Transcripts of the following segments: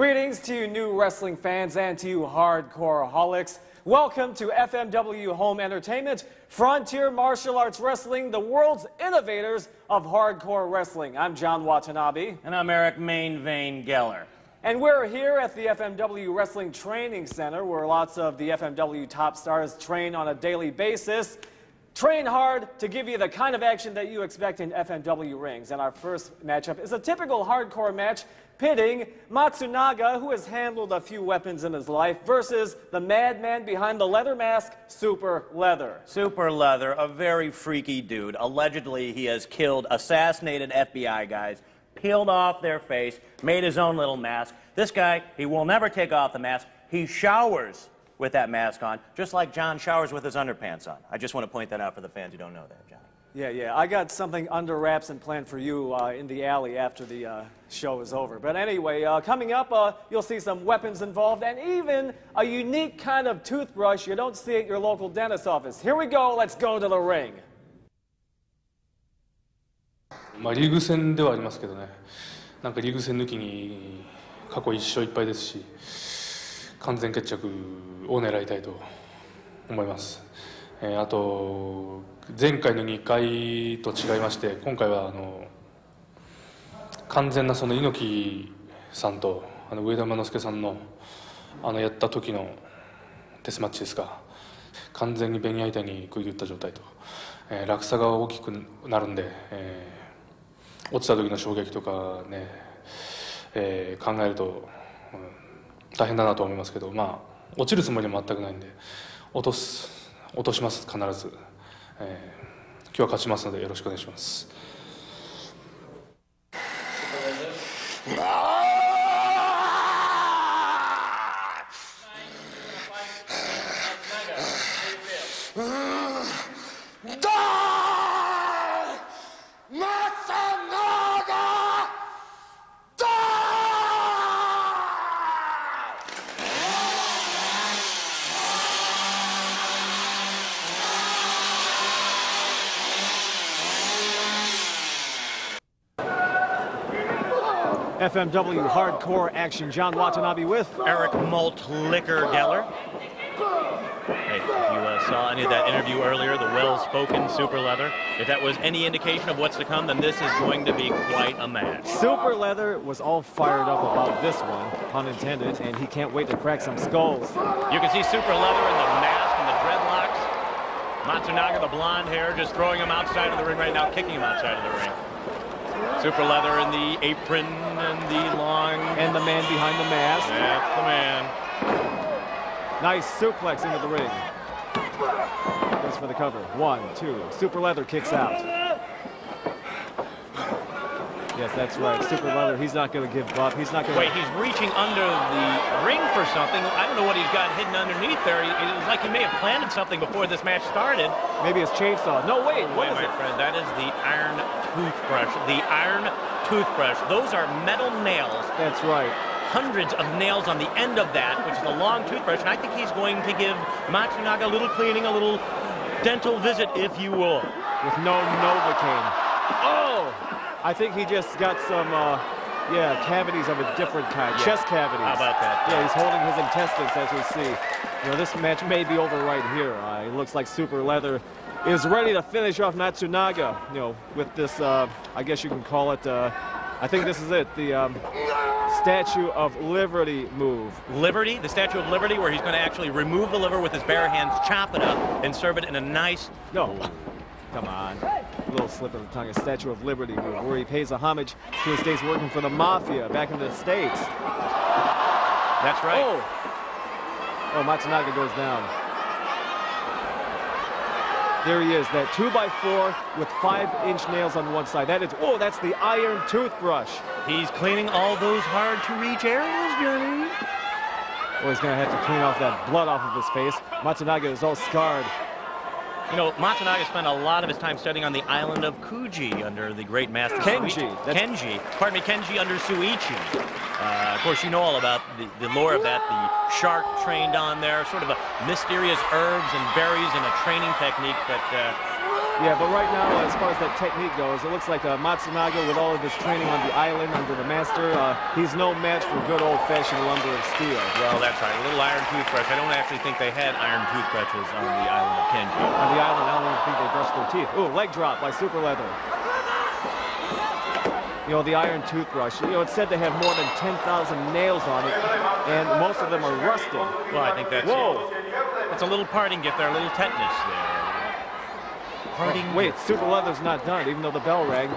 Greetings to you new wrestling fans and to you hardcore holics. Welcome to FMW Home Entertainment, Frontier Martial Arts Wrestling, the world's innovators of hardcore wrestling. I'm John Watanabe. And I'm Eric Main Vein Geller. And we're here at the FMW Wrestling Training Center, where lots of the FMW top stars train on a daily basis. Train hard to give you the kind of action that you expect in FMW rings. And our first matchup is a typical hardcore match, pitting Matsunaga, who has handled a few weapons in his life, versus the madman behind the leather mask, Super Leather. Super Leather, a very freaky dude. Allegedly, he has killed, assassinated FBI guys, peeled off their face, made his own little mask. This guy, he will never take off the mask. He showers with that mask on, just like John showers with his underpants on. I just want to point that out for the fans who don't know that, Johnny. Yeah. I got something under wraps and planned for you in the alley after the show is over. But anyway, coming up, you'll see some weapons involved and even a unique kind of toothbrush you don't see at your local dentist's office. Here we go. Let's go to the ring. リーグ戦ではありますけどね、なんかリーグ戦抜きに過去1勝1敗ですし、完全決着を狙いたいと思います。あと前回の2回と違いまして、今回は完全なその猪木さんと上田馬之助さんのやった時のデスマッチですか、完全にベニヤ板に食い打った状態と、落差が大きくなるんで、落ちた時の衝撃とかね、考えると、大変だなと思いますけど、まあ落ちるつもりは全くないんで、落とします必ず、今日は勝ちますのでよろしくお願いします。FMW Hardcore Action, John Watanabe with Eric Malt Liquor Geller. Hey, if you saw any of that interview earlier, the well-spoken Super Leather, if that was any indication of what's to come, then this is going to be quite a match. Super Leather was all fired up about this one, pun intended, and he can't wait to crack some skulls. You can see Super Leather in the mask and the dreadlocks. Matsunaga, the blonde hair, just throwing him outside of the ring right now, kicking him outside of the ring. Super Leather in the apron and the long... And the man behind the mask. That's the man. Nice suplex into the ring. Goes for the cover. 1, 2. Super Leather kicks out. Yes, that's right. Super Leather, he's not going to give up. He's not going to... Wait, he's reaching under the ring for something. I don't know what he's got hidden underneath there. It was like he may have planted something before this match started. Maybe it's chainsaw. No, wait. What is my it? Friend, that is the iron toothbrush. The iron toothbrush. Those are metal nails. That's right. Hundreds of nails on the end of that, which is a long toothbrush. And I think he's going to give Matsunaga a little cleaning, a little dental visit, if you will. With no Novocaine. Oh! I think he just got some, cavities of a different kind. Yeah. Chest cavities. How about that? Yeah, he's holding his intestines, as we see. You know, this match may be over right here. It looks like Super Leather is ready to finish off Matsunaga, you know, with this, I guess you can call it, I think this is it, the Statue of Liberty move. Liberty? The Statue of Liberty, where he's going to actually remove the liver with his bare hands, chop it up, and serve it in a nice... No. Come on. A little slip of the tongue. A Statue of Liberty move, where he pays a homage to his days working for the Mafia back in the States. That's right. Oh, Matsunaga goes down. There he is, that 2x4 with 5-inch nails on one side. That is, that's the iron toothbrush. He's cleaning all those hard-to-reach areas, Johnny. He's going to have to clean off that blood off of his face. Matsunaga is all scarred. You know, Matsunaga spent a lot of his time studying on the island of Kuji under the great master Kenji. Kenji under Suichi. Of course, you know all about the lore of that. The shark trained on there, sort of a mysterious herbs and berries and a training technique that Yeah, but right now, as far as that technique goes, it looks like Matsunaga, with all of his training on the island under the master, he's no match for good old-fashioned lumber and steel. Well, that's right. A little iron toothbrush. I don't actually think they had iron toothbrushes on the island of Kenji. On the island, I don't even think they brushed their teeth. Ooh, leg drop by Super Leather. You know, the iron toothbrush, you know, it's said to have more than 10,000 nails on it, and most of them are rusted. Well, I think that's... Whoa! It's a little parting gift there, a little tetanus there. Wait, Super Leather's not done, even though the bell rang.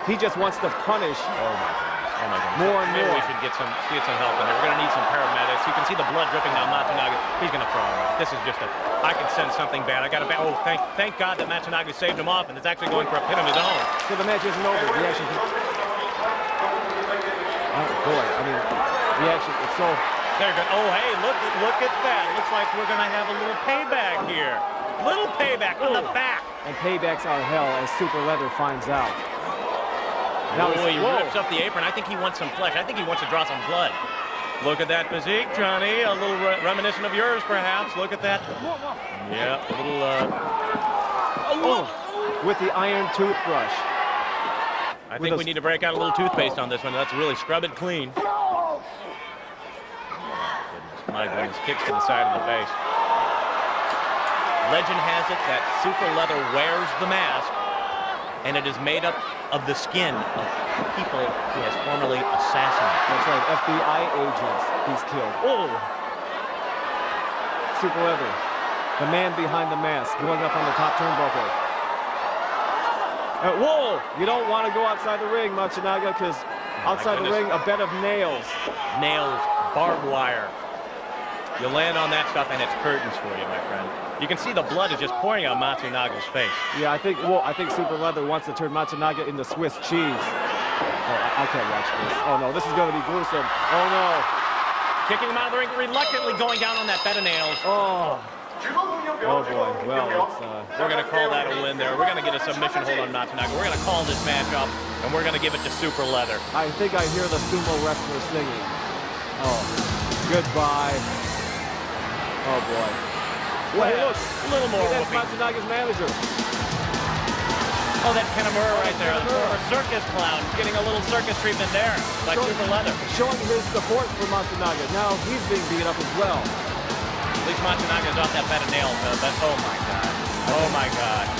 He just wants to punish. Oh my goodness. Oh my goodness. More and Maybe more. we should get some help in there. We're going to need some paramedics. You can see the blood dripping down Matsunaga. He's going to fall off. This is just a... I can sense something bad. I got to... Oh, thank God that Matsunaga saved him off, and it's actually going for a pin of his own. So the match isn't over. The action... Oh, boy. I mean, the action... It's so... They're good. Oh, hey, look at that. Looks like we're going to have a little payback here. Little payback on the back. And paybacks are hell, as Super Leather finds out. Now he rips up the apron. I think he wants some flesh. I think he wants to draw some blood. Look at that physique, Johnny. A little reminiscent of yours, perhaps. Look at that. Yeah, a little... with the iron toothbrush. I think we need to break out a little toothpaste on this one. Let's really scrub it clean. My goodness, kicks to the side of the face. Legend has it that Super Leather wears the mask, and it is made up of the skin of people he has formerly assassinated. That's right, FBI agents he's killed. Oh! Super Leather, the man behind the mask, going up on the top turnbuckle. Whoa! You don't want to go outside the ring, Matsunaga, because outside the ring, a bed of nails. Nails, barbed wire. You land on that stuff, and it's curtains for you, my friend. You can see the blood is just pouring out Matsunaga's face. Yeah, I think Super Leather wants to turn Matsunaga into Swiss cheese. Oh, I can't watch this. Oh, no, this is going to be gruesome. Oh, no. Kicking him out of the ring, reluctantly going down on that bed of nails. Oh. Oh, boy. Well, it's... We're going to call that a win there. We're going to get a submission hold on Matsunaga. We're going to call this match up, and we're going to give it to Super Leather. I think I hear the sumo wrestler singing. Oh, goodbye. Oh, boy. Well, hey, look. A little more that's whooping. Matsunaga's manager. Oh, that Kanamura right there. The former circus clown getting a little circus treatment there by Super Leather. Showing his support for Matsunaga. Now he's being beat up as well. At least Matsunaga's off that bed of nails. But oh, my God. Oh, my God.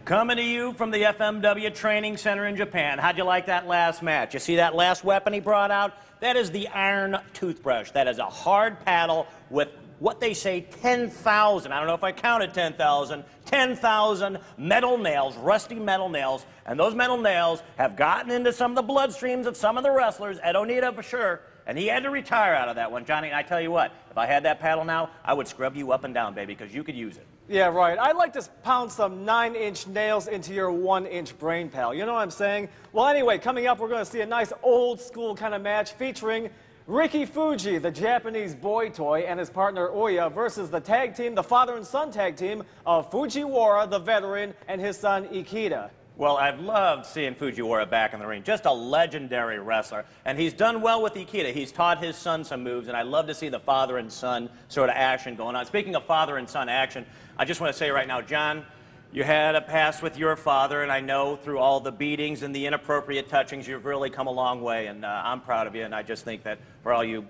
Coming to you from the FMW Training Center in Japan. How'd you like that last match? You see that last weapon he brought out? That is the iron toothbrush. That is a hard paddle with what they say 10,000, I don't know if I counted 10,000, 10,000 metal nails, rusty metal nails, and those metal nails have gotten into some of the bloodstreams of some of the wrestlers, Ed Onita for sure, and he had to retire out of that one. Johnny, I tell you what, if I had that paddle now, I would scrub you up and down, baby, because you could use it. Yeah, right. I'd like to pound some 9-inch nails into your 1-inch brain, pal. You know what I'm saying? Well, anyway, coming up, we're going to see a nice old-school kind of match featuring Riki Fuji, the Japanese boy toy, and his partner Oya versus the tag team, the father and son tag team of Fujiwara, the veteran, and his son Ikeda. Well, I've loved seeing Fujiwara back in the ring. Just a legendary wrestler. And he's done well with Ikeda. He's taught his son some moves, and I love to see the father and son sort of action going on. Speaking of father and son action, I just want to say right now, John, you had a past with your father, and I know through all the beatings and the inappropriate touchings, you've really come a long way, and I'm proud of you, and I just think that for all you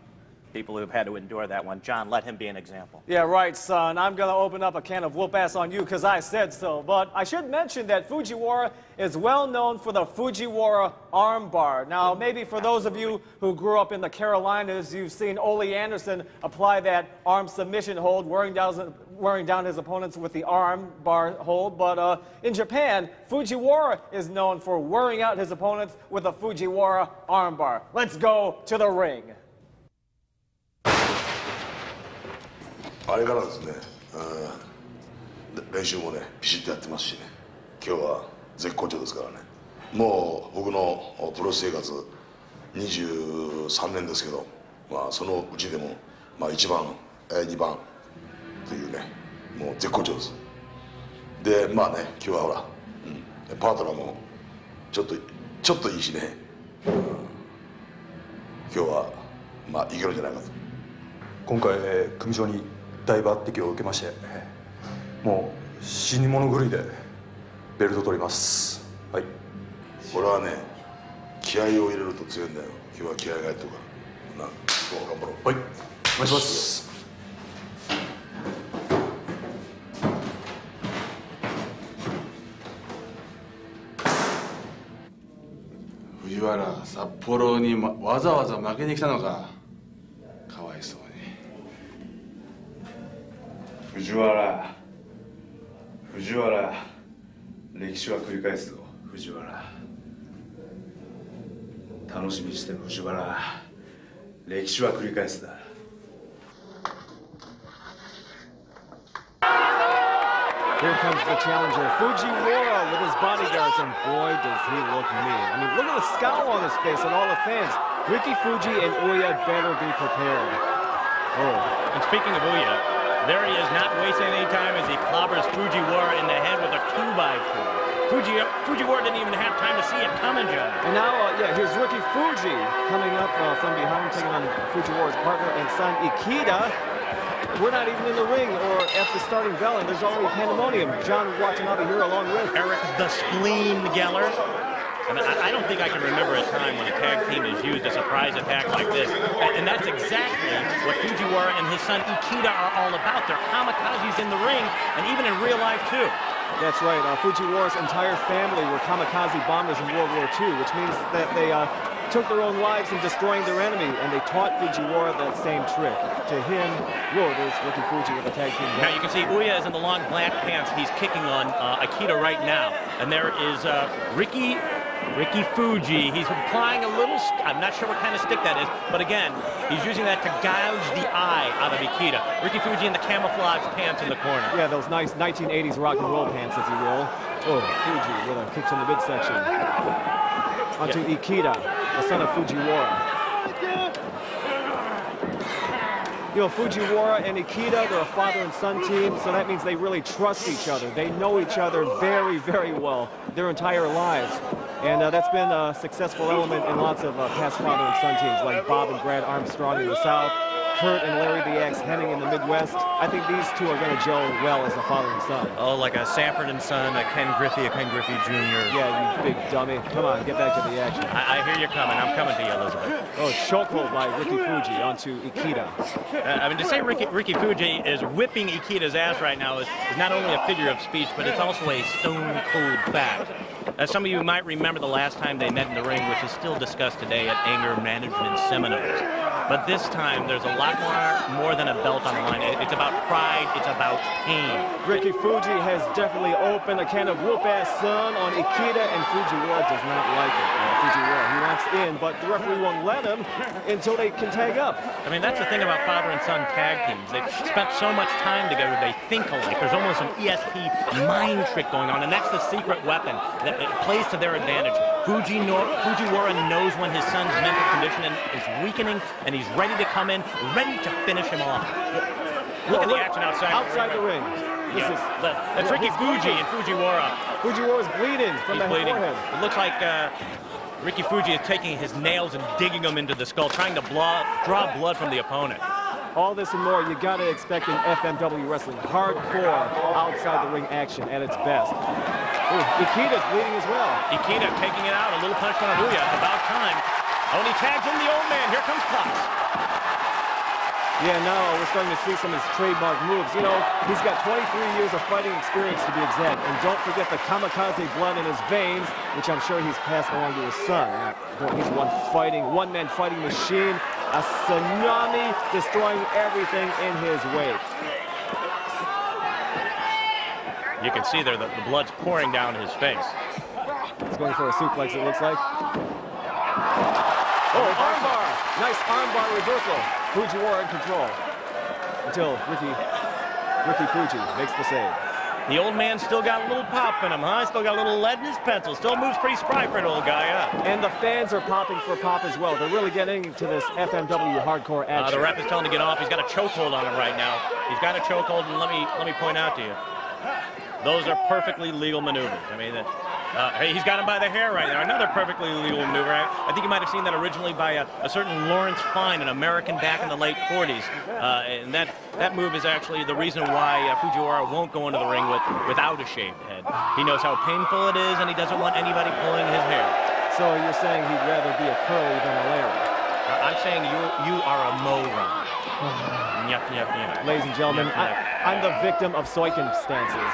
people who've had to endure that one, John, let him be an example. Yeah, right, son. I'm going to open up a can of whoop-ass on you because I said so. But I should mention that Fujiwara is well known for the Fujiwara armbar. Now, maybe for those of you who grew up in the Carolinas, you've seen Ole Anderson apply that arm submission hold, wearing down his opponents with the arm bar hold. But in Japan, Fujiwara is known for wearing out his opponents with a Fujiwara armbar. Let's go to the ring. あれからですね、練習もねピシッとやってますしね、今日は絶好調ですからね。もう僕のプロ生活23年ですけど、まあそのうちでもまあ1番、2番というね、もう絶好調です。でまあね、今日はほら、パートナーもちょっといいしね、今日はまあいけるんじゃないかと。今回組長に大抜擢を受けまして、もう死に物狂いでベルト取ります。はい。これはね、気合を入れると強いんだよ。今日は気合が入ってるから。な、頑張ろう。はい。お願いします。藤原、札幌に、わざわざ負けに来たのか。かわいそうに。藤原、歴史は繰り返すぞ。藤原、楽しみにしてる藤原、歴史は繰り返すだ。Here comes the challenger, Fujiwara, with his bodyguards, and boy, does he look mean. I mean, look at the scowl on his face and all the fans. Ricky Fuji and Ouya better be prepared. Oh, and speaking of Ouya, there he is, not wasting any time as he clobbers Fujiwara in the head with a 2x4. Fujiwara didn't even have time to see it coming, John. And now, here's Ricky Fuji coming up from behind, taking on Fujiwara's partner and son, Ikeda. We're not even in the ring or at the starting bell, and there's already pandemonium. John Watanabe here along with Eric the Spleen Geller. I mean, I don't think I can remember a time when a tag team has used a surprise attack like this. And that's exactly what Fujiwara and his son Ikeda are all about. They're kamikazes in the ring and even in real life, too. That's right. Fujiwara's entire family were kamikaze bombers in World War II, which means that they took their own lives in destroying their enemy, and they taught Fujiwara that same trick. To him, there's Ricky Fuji with the tag team. Now you can see Ouya is in the long black pants. He's kicking on Ikeda right now. And there is Ricky Fuji. He's applying a little, I'm not sure what kind of stick that is, but again, he's using that to gouge the eye out of Ikeda. Ricky Fuji in the camouflage pants in the corner. Yeah, those nice 1980s rock and roll pants, if you will. Oh, Fuji with a kick in the midsection. Onto Ikeda, the son of Fujiwara. You know, Fujiwara and Ikeda, they're a father and son team, so that means they really trust each other. They know each other very, very well their entire lives. And that's been a successful element in lots of past father and son teams, like Bob and Brad Armstrong in the South, Kurt and Larry the Axe Henning in the Midwest. I think these two are going to gel well as a father and son. Oh, like a Sanford and Son, a Ken Griffey Jr. Yeah, you big dummy. Come on, get back to the action. I hear you coming. I'm coming to you, Elizabeth. Oh, chokehold by Ricky Fuji onto Ikeda. I mean, to say Ricky Fuji is whipping Ikeda's ass right now is not only a figure of speech, but it's also a stone-cold fact. As some of you might remember the last time they met in the ring, which is still discussed today at anger management seminars. But this time, there's a lot more than a belt on the line. It's about pride. It's about pain. Ricky Fuji has definitely opened a can of whoop-ass sun on Ikeda, and Fujiwara does not like it. Fujiwara, he wants in, but the referee won't let him until they can tag up. I mean, that's the thing about father and son tag teams. They've spent so much time together, they think alike. There's almost an ESP mind trick going on, and that's the secret weapon. That it plays to their advantage. Fujiwara knows when his son's mental condition is weakening, and he's ready to come in, ready to finish him off. Look at the action outside the ring. That's Ricky Fuji and Fujiwara. Fujiwara's bleeding from the forehead. It looks like Ricky Fuji is taking his nails and digging them into the skull, trying to draw blood from the opponent. All this and more you gotta expect in FMW wrestling. Hardcore outside the ring action at its best. Ooh, Ikeda's bleeding as well. Ikeda taking it out, a little punch on Ouya. It's about time. Oh, and he tags in the old man. Here comes Pops. Yeah, now we're starting to see some of his trademark moves. You know, he's got 23 years of fighting experience to be exact. And don't forget the kamikaze blood in his veins, which I'm sure he's passed along to his son. He's one-man fighting machine. A tsunami destroying everything in his wake. You can see there that the blood's pouring down his face. He's going for a suplex, it looks like. Oh, armbar! Nice armbar reversal. Fujiwara in control. Until Ricky Fuji makes the save. The old man still got a little pop in him, huh? Still got a little lead in his pencil. Still moves pretty spry for an old guy, huh? And the fans are popping for pop as well. They're really getting into this FMW hardcore action. The ref is telling him to get off. He's got a chokehold on him right now. He's got a chokehold, and let me point out to you. Those are perfectly legal maneuvers. I mean, He's got him by the hair right there. Another perfectly legal maneuver. I think you might have seen that originally by a certain Lawrence Fine, an American back in the late 40s. And that move is actually the reason why Fujiwara won't go into the ring without a shaved head. He knows how painful it is, and he doesn't want anybody pulling his hair. So you're saying he'd rather be a Curly than a Larry? I'm saying you are a moron. Yup, yup, yup. Ladies and gentlemen, I'm the victim of circumstances.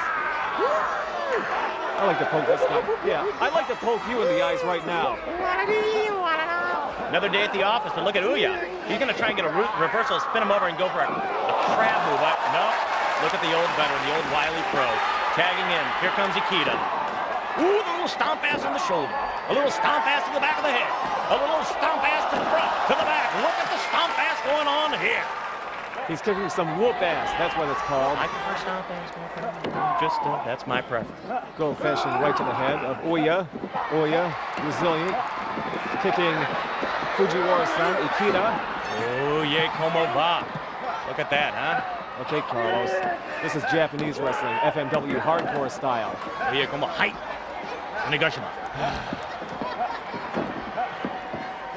I like to poke this guy. Yeah, I'd like to poke you in the eyes right now. Another day at the office, but look at Ouya. He's going to try and get a reversal, spin him over, and go for a crab move. No, look at the old veteran, the old wily pro. Tagging in. Here comes Ikeda. Ooh, the little stomp ass on the shoulder. A little stomp ass to the back of the head. A little stomp ass to the front, to the back. Look at the stomp ass going on here. He's kicking some whoop ass. That's what it's called. I prefer stomp ass. Just, that's my preference. Good old-fashioned right to the head of Ouya. Ouya, resilient. Kicking Fujiwara's son, Ikeda. Oh, yeah, como va. Look at that, huh? Okay, Carlos. This is Japanese wrestling, FMW hardcore style. Oh, yeah, como height. Onigashima.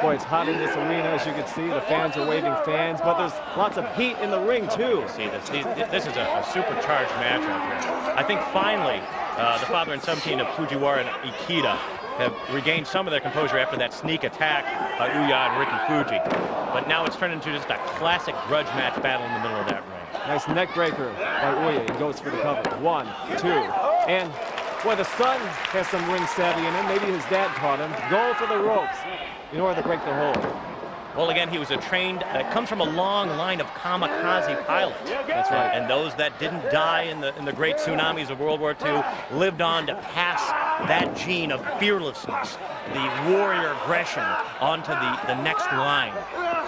Boy, it's hot in this arena, as you can see. The fans are waving fans, but there's lots of heat in the ring, too. See, this is a supercharged match right here. I think finally, the father and son team of Fujiwara and Ikeda have regained some of their composure after that sneak attack by Ouya and Ricky Fuji. But now it's turned into just a classic grudge match battle in the middle of that ring. Nice neck breaker by Ouya. He goes for the cover. 1, 2, and boy, the son has some ring savvy in him. Maybe his dad taught him. Go for the ropes in order to break the hold. Well, again, he was comes from a long line of kamikaze pilots. That's right. And those that didn't die in the great tsunamis of World War II lived on to pass that gene of fearlessness, the warrior aggression, onto the next line.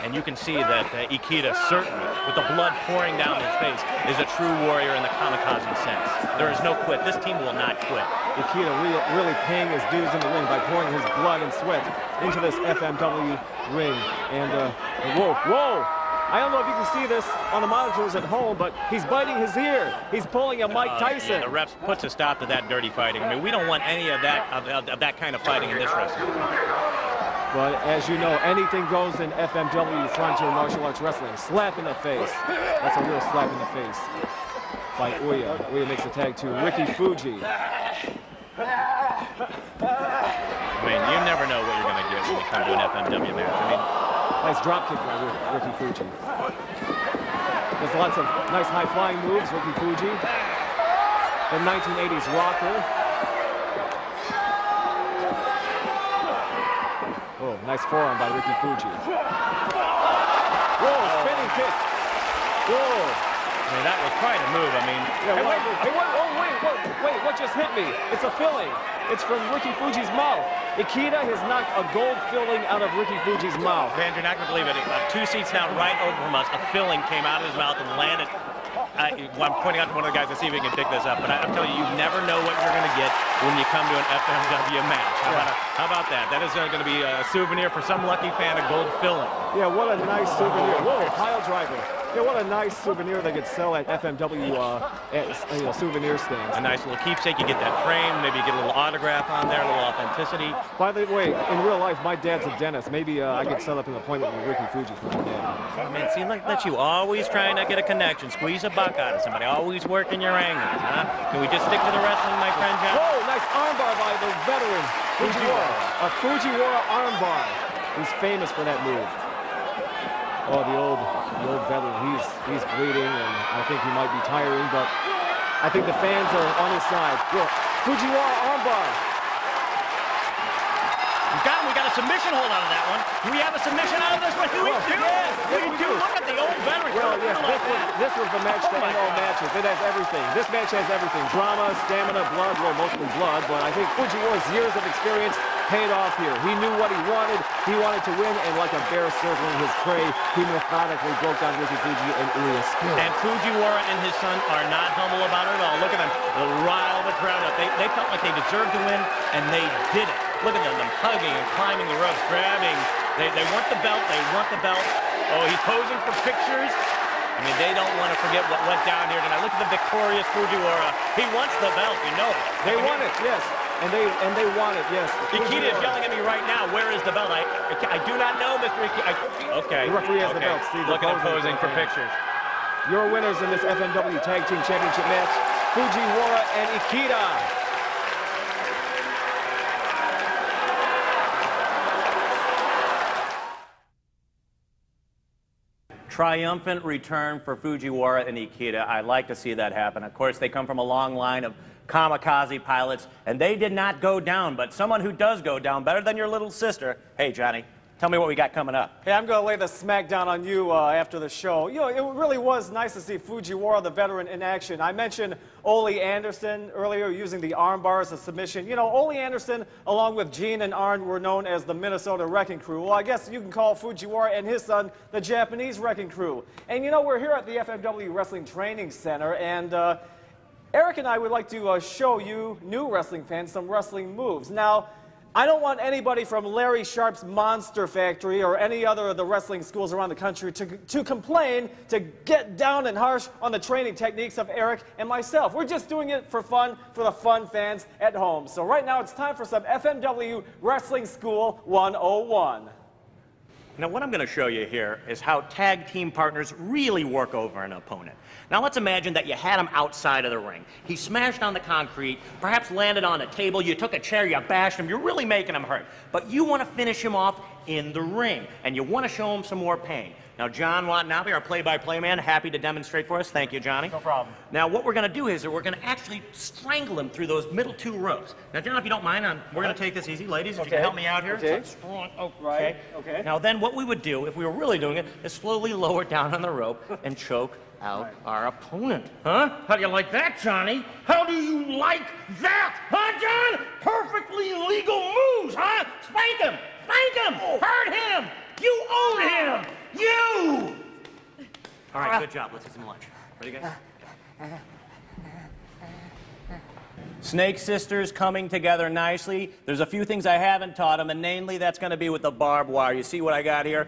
And you can see that Ikeda, certainly, with the blood pouring down his face, is a true warrior in the kamikaze sense. There is no quit. This team will not quit. Ikeda really paying his dues in the ring by pouring his blood and sweat into this FMW ring. And whoa! I don't know if you can see this on the monitors at home, but he's biting his ear. He's pulling a Mike Tyson. Yeah, the refs puts a stop to that dirty fighting. I mean, we don't want any of that kind of fighting in this wrestling. But as you know, anything goes in FMW frontier martial arts wrestling. Slap in the face. That's a real slap in the face by Ouya. Ouya makes a tag to Ricky Fuji. I mean, you never know what you're going to get when you come to an FMW match. I mean, nice drop kick by Ricky Fuji. There's lots of nice high-flying moves, Ricky Fuji. The 1980s rocker. Oh, nice forearm by Ricky Fuji. Whoa, spinning kick. Whoa. I mean, that was quite a move. I mean, wait, what just hit me? It's a filling. It's from Ricky Fuji's mouth. Ikeda has knocked a gold filling out of Ricky Fuji's mouth. Man, you're not going to believe it. 2 seats down right over from us, a filling came out of his mouth and landed. I'm pointing out to one of the guys to see if he can pick this up, but I'm telling you, you never know what you're going to get when you come to an FMW match. How about that? That is going to be a souvenir for some lucky fan, a gold filling. Yeah, what a nice souvenir. Whoa, pile driver. Yeah, what a nice souvenir they could sell at FMW souvenir stands. A nice little keepsake. You get that frame. Maybe you get a little autograph on there, a little authenticity. By the way, in real life, my dad's a dentist. Maybe I could set up an appointment with Ricky Fuji for my dad. Oh, man, see, look at you always trying to get a connection, squeeze a buck out of somebody, always working your angles, huh? Can we just stick to the wrestling, my friend John? Whoa, nice armbar by the veteran Fujiwara. A Fujiwara armbar. He's famous for that move. Oh, the old veteran, he's bleeding, and I think he might be tiring, but I think the fans are on his side. Look, Fujiwara armbar. We got a submission hold out of that one. Do we have a submission out of this one? We do. Yes, we do. Look at the old veteran. Well, yes, this was the match to end all matches. It has everything. This match has everything. Drama, stamina, blood, well, mostly blood, but I think Fujiwara's years of experience paid off here. He knew what he wanted. He wanted to win, and like a bear circling his prey, he methodically broke down Ricky Fuji and Ouya's spirit. And Fujiwara and his son are not humble about it at all. Look at them. They'll rile the crowd up. They felt like they deserved to win, and they did it. Look at them hugging and climbing the ropes, grabbing. They want the belt. They want the belt. Oh, he's posing for pictures. I mean, they don't want to forget what went down here tonight. Look at the victorious Fujiwara. He wants the belt, you know. They want it, yes. And they want it, yes. Ikeda is yelling at me right now, where is the belt? I do not know, Mr. Ikeda. Okay. The referee has the belt. See, look at him posing for pictures. Your winners in this FMW Tag Team Championship match, Fujiwara and Ikeda. Triumphant return for Fujiwara and Ikeda. I like to see that happen. Of course, they come from a long line of kamikaze pilots, and they did not go down, but someone who does go down better than your little sister. Hey, Johnny, tell me what we got coming up. Hey, I'm going to lay the smack down on you after the show. You know, it really was nice to see Fujiwara, the veteran, in action. I mentioned Ole Anderson earlier using the arm bar as a submission. You know, Ole Anderson, along with Gene and Arn, were known as the Minnesota Wrecking Crew. Well, I guess you can call Fujiwara and his son the Japanese Wrecking Crew. And you know, we're here at the FMW Wrestling Training Center, and Eric and I would like to show you new wrestling fans some wrestling moves. Now, I don't want anybody from Larry Sharp's Monster Factory or any other of the wrestling schools around the country to complain, to get down and harsh on the training techniques of Eric and myself. We're just doing it for fun, for the fun fans at home. So right now it's time for some FMW Wrestling School 101. Now, what I'm going to show you here is how tag team partners really work over an opponent. Now, let's imagine that you had him outside of the ring. He smashed on the concrete, perhaps landed on a table, you took a chair, you bashed him, you're really making him hurt. But you want to finish him off in the ring, and you want to show him some more pain. Now, John Watanabe, our play-by-play man, happy to demonstrate for us. Thank you, Johnny. No problem. Now, what we're going to do is we're going to actually strangle him through those middle two ropes. Now, John, if you don't mind, we're going to take this easy. Ladies, if you can help me out here. Okay. Right. Okay. Now, then what we would do, if we were really doing it, is slowly lower down on the rope and choke out our opponent. Huh? How do you like that, Johnny? How do you like that? Huh, John? Perfectly legal moves, huh? Spank him! Spank him! Hurt him! You own him! You! All right, good job. Let's get some lunch. Ready, guys? Snake sisters coming together nicely. There's a few things I haven't taught them, and namely, that's going to be with the barbed wire. You see what I got here?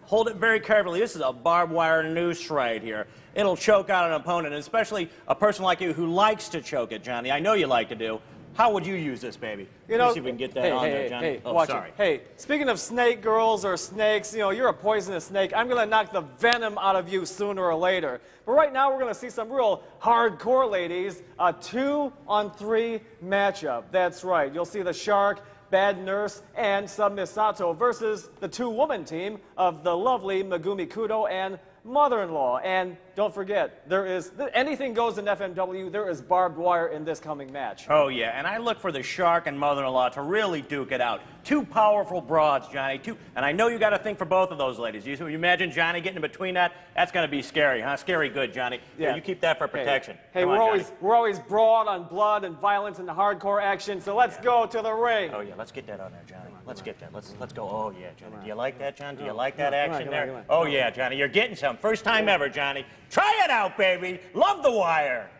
Hold it very carefully. This is a barbed wire noose right here. It'll choke out an opponent, especially a person like you who likes to choke it, Johnny. I know you like to do. How would you use this, baby? You know, Let me see if we can get that on there, Johnny. Hey, oh, watch sorry. it. Hey, speaking of snake girls or snakes, you know, you're a poisonous snake. I'm going to knock the venom out of you sooner or later. But right now, we're going to see some real hardcore ladies, a 2-on-3 matchup. That's right. You'll see the Shark, Bad Nurse, and Sub Misato versus the two-woman team of the lovely Megumi Kudo and mother-in-law. And don't forget, there is anything goes in FMW. There is barbed wire in this coming match. Oh, yeah, and I look for the Shark and mother-in-law to really duke it out. Two powerful broads, Johnny. And I know you got to think for both of those ladies. You imagine Johnny getting in between that? That's going to be scary, huh? Scary good, Johnny. Yeah. You keep that for protection. Hey, we're always broad on blood and violence and hardcore action, so let's go to the ring. Oh, yeah, let's get that on there, Johnny. Let's get that. Let's go. Oh, yeah, Johnny. Do you like that, John? Do you like that action there? Oh, yeah, Johnny. You're getting some. First time ever, Johnny. Try it out, baby. Love the wire.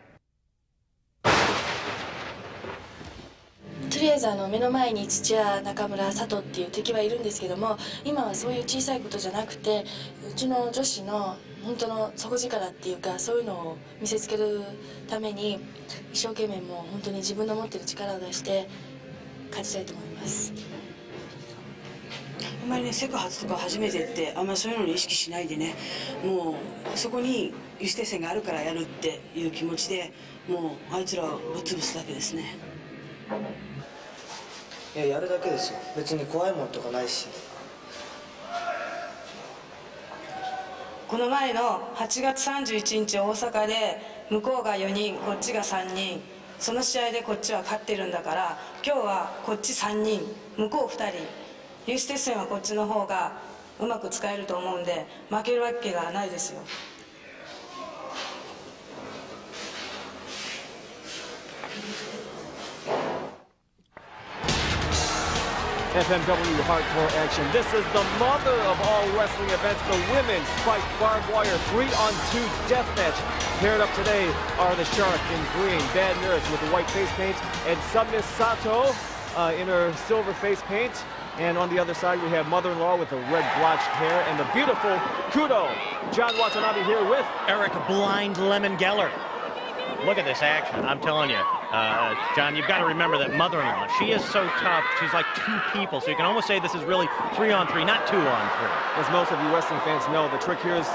とりあえず目の前に土屋中村佐藤っていう敵はいるんですけども、今はそういう小さいことじゃなくて、うちの女子の本当の底力っていうか、そういうのを見せつけるために一生懸命もう本当に自分の持ってる力を出して勝ちたいと思います。あんまりね、セクハツとか初めてってあんまりそういうのに意識しないでね、もうそこに油脂鉄線があるからやるっていう気持ちで、もうあいつらをぶっ潰すだけですね。いや、やるだけですよ。別に怖いもんとかないし。この前の8月31日大阪で向こうが4人こっちが3人、その試合でこっちは勝ってるんだから、今日はこっち3人向こう2人、油脂鉄線はこっちの方がうまく使えると思うんで負けるわけがないですよ。FMW hardcore action. This is the mother of all wrestling events, the women's spiked barbed wire 3-on-2 deathmatch. Paired up today are the Shark in green, Bad Nurse with the white face paint, and Sub Misato in her silver face paint. And on the other side, we have mother-in-law with the red blotched hair and the beautiful Kudo. John Watanabe here with Eric Blind Lemon Geller. Look at this action, I'm telling you. John, you've got to remember that mother-in-law, she is so tough. She's like two people, so you can almost say this is really 3-on-3, not 2-on-3. As most of you wrestling fans know, the trick here is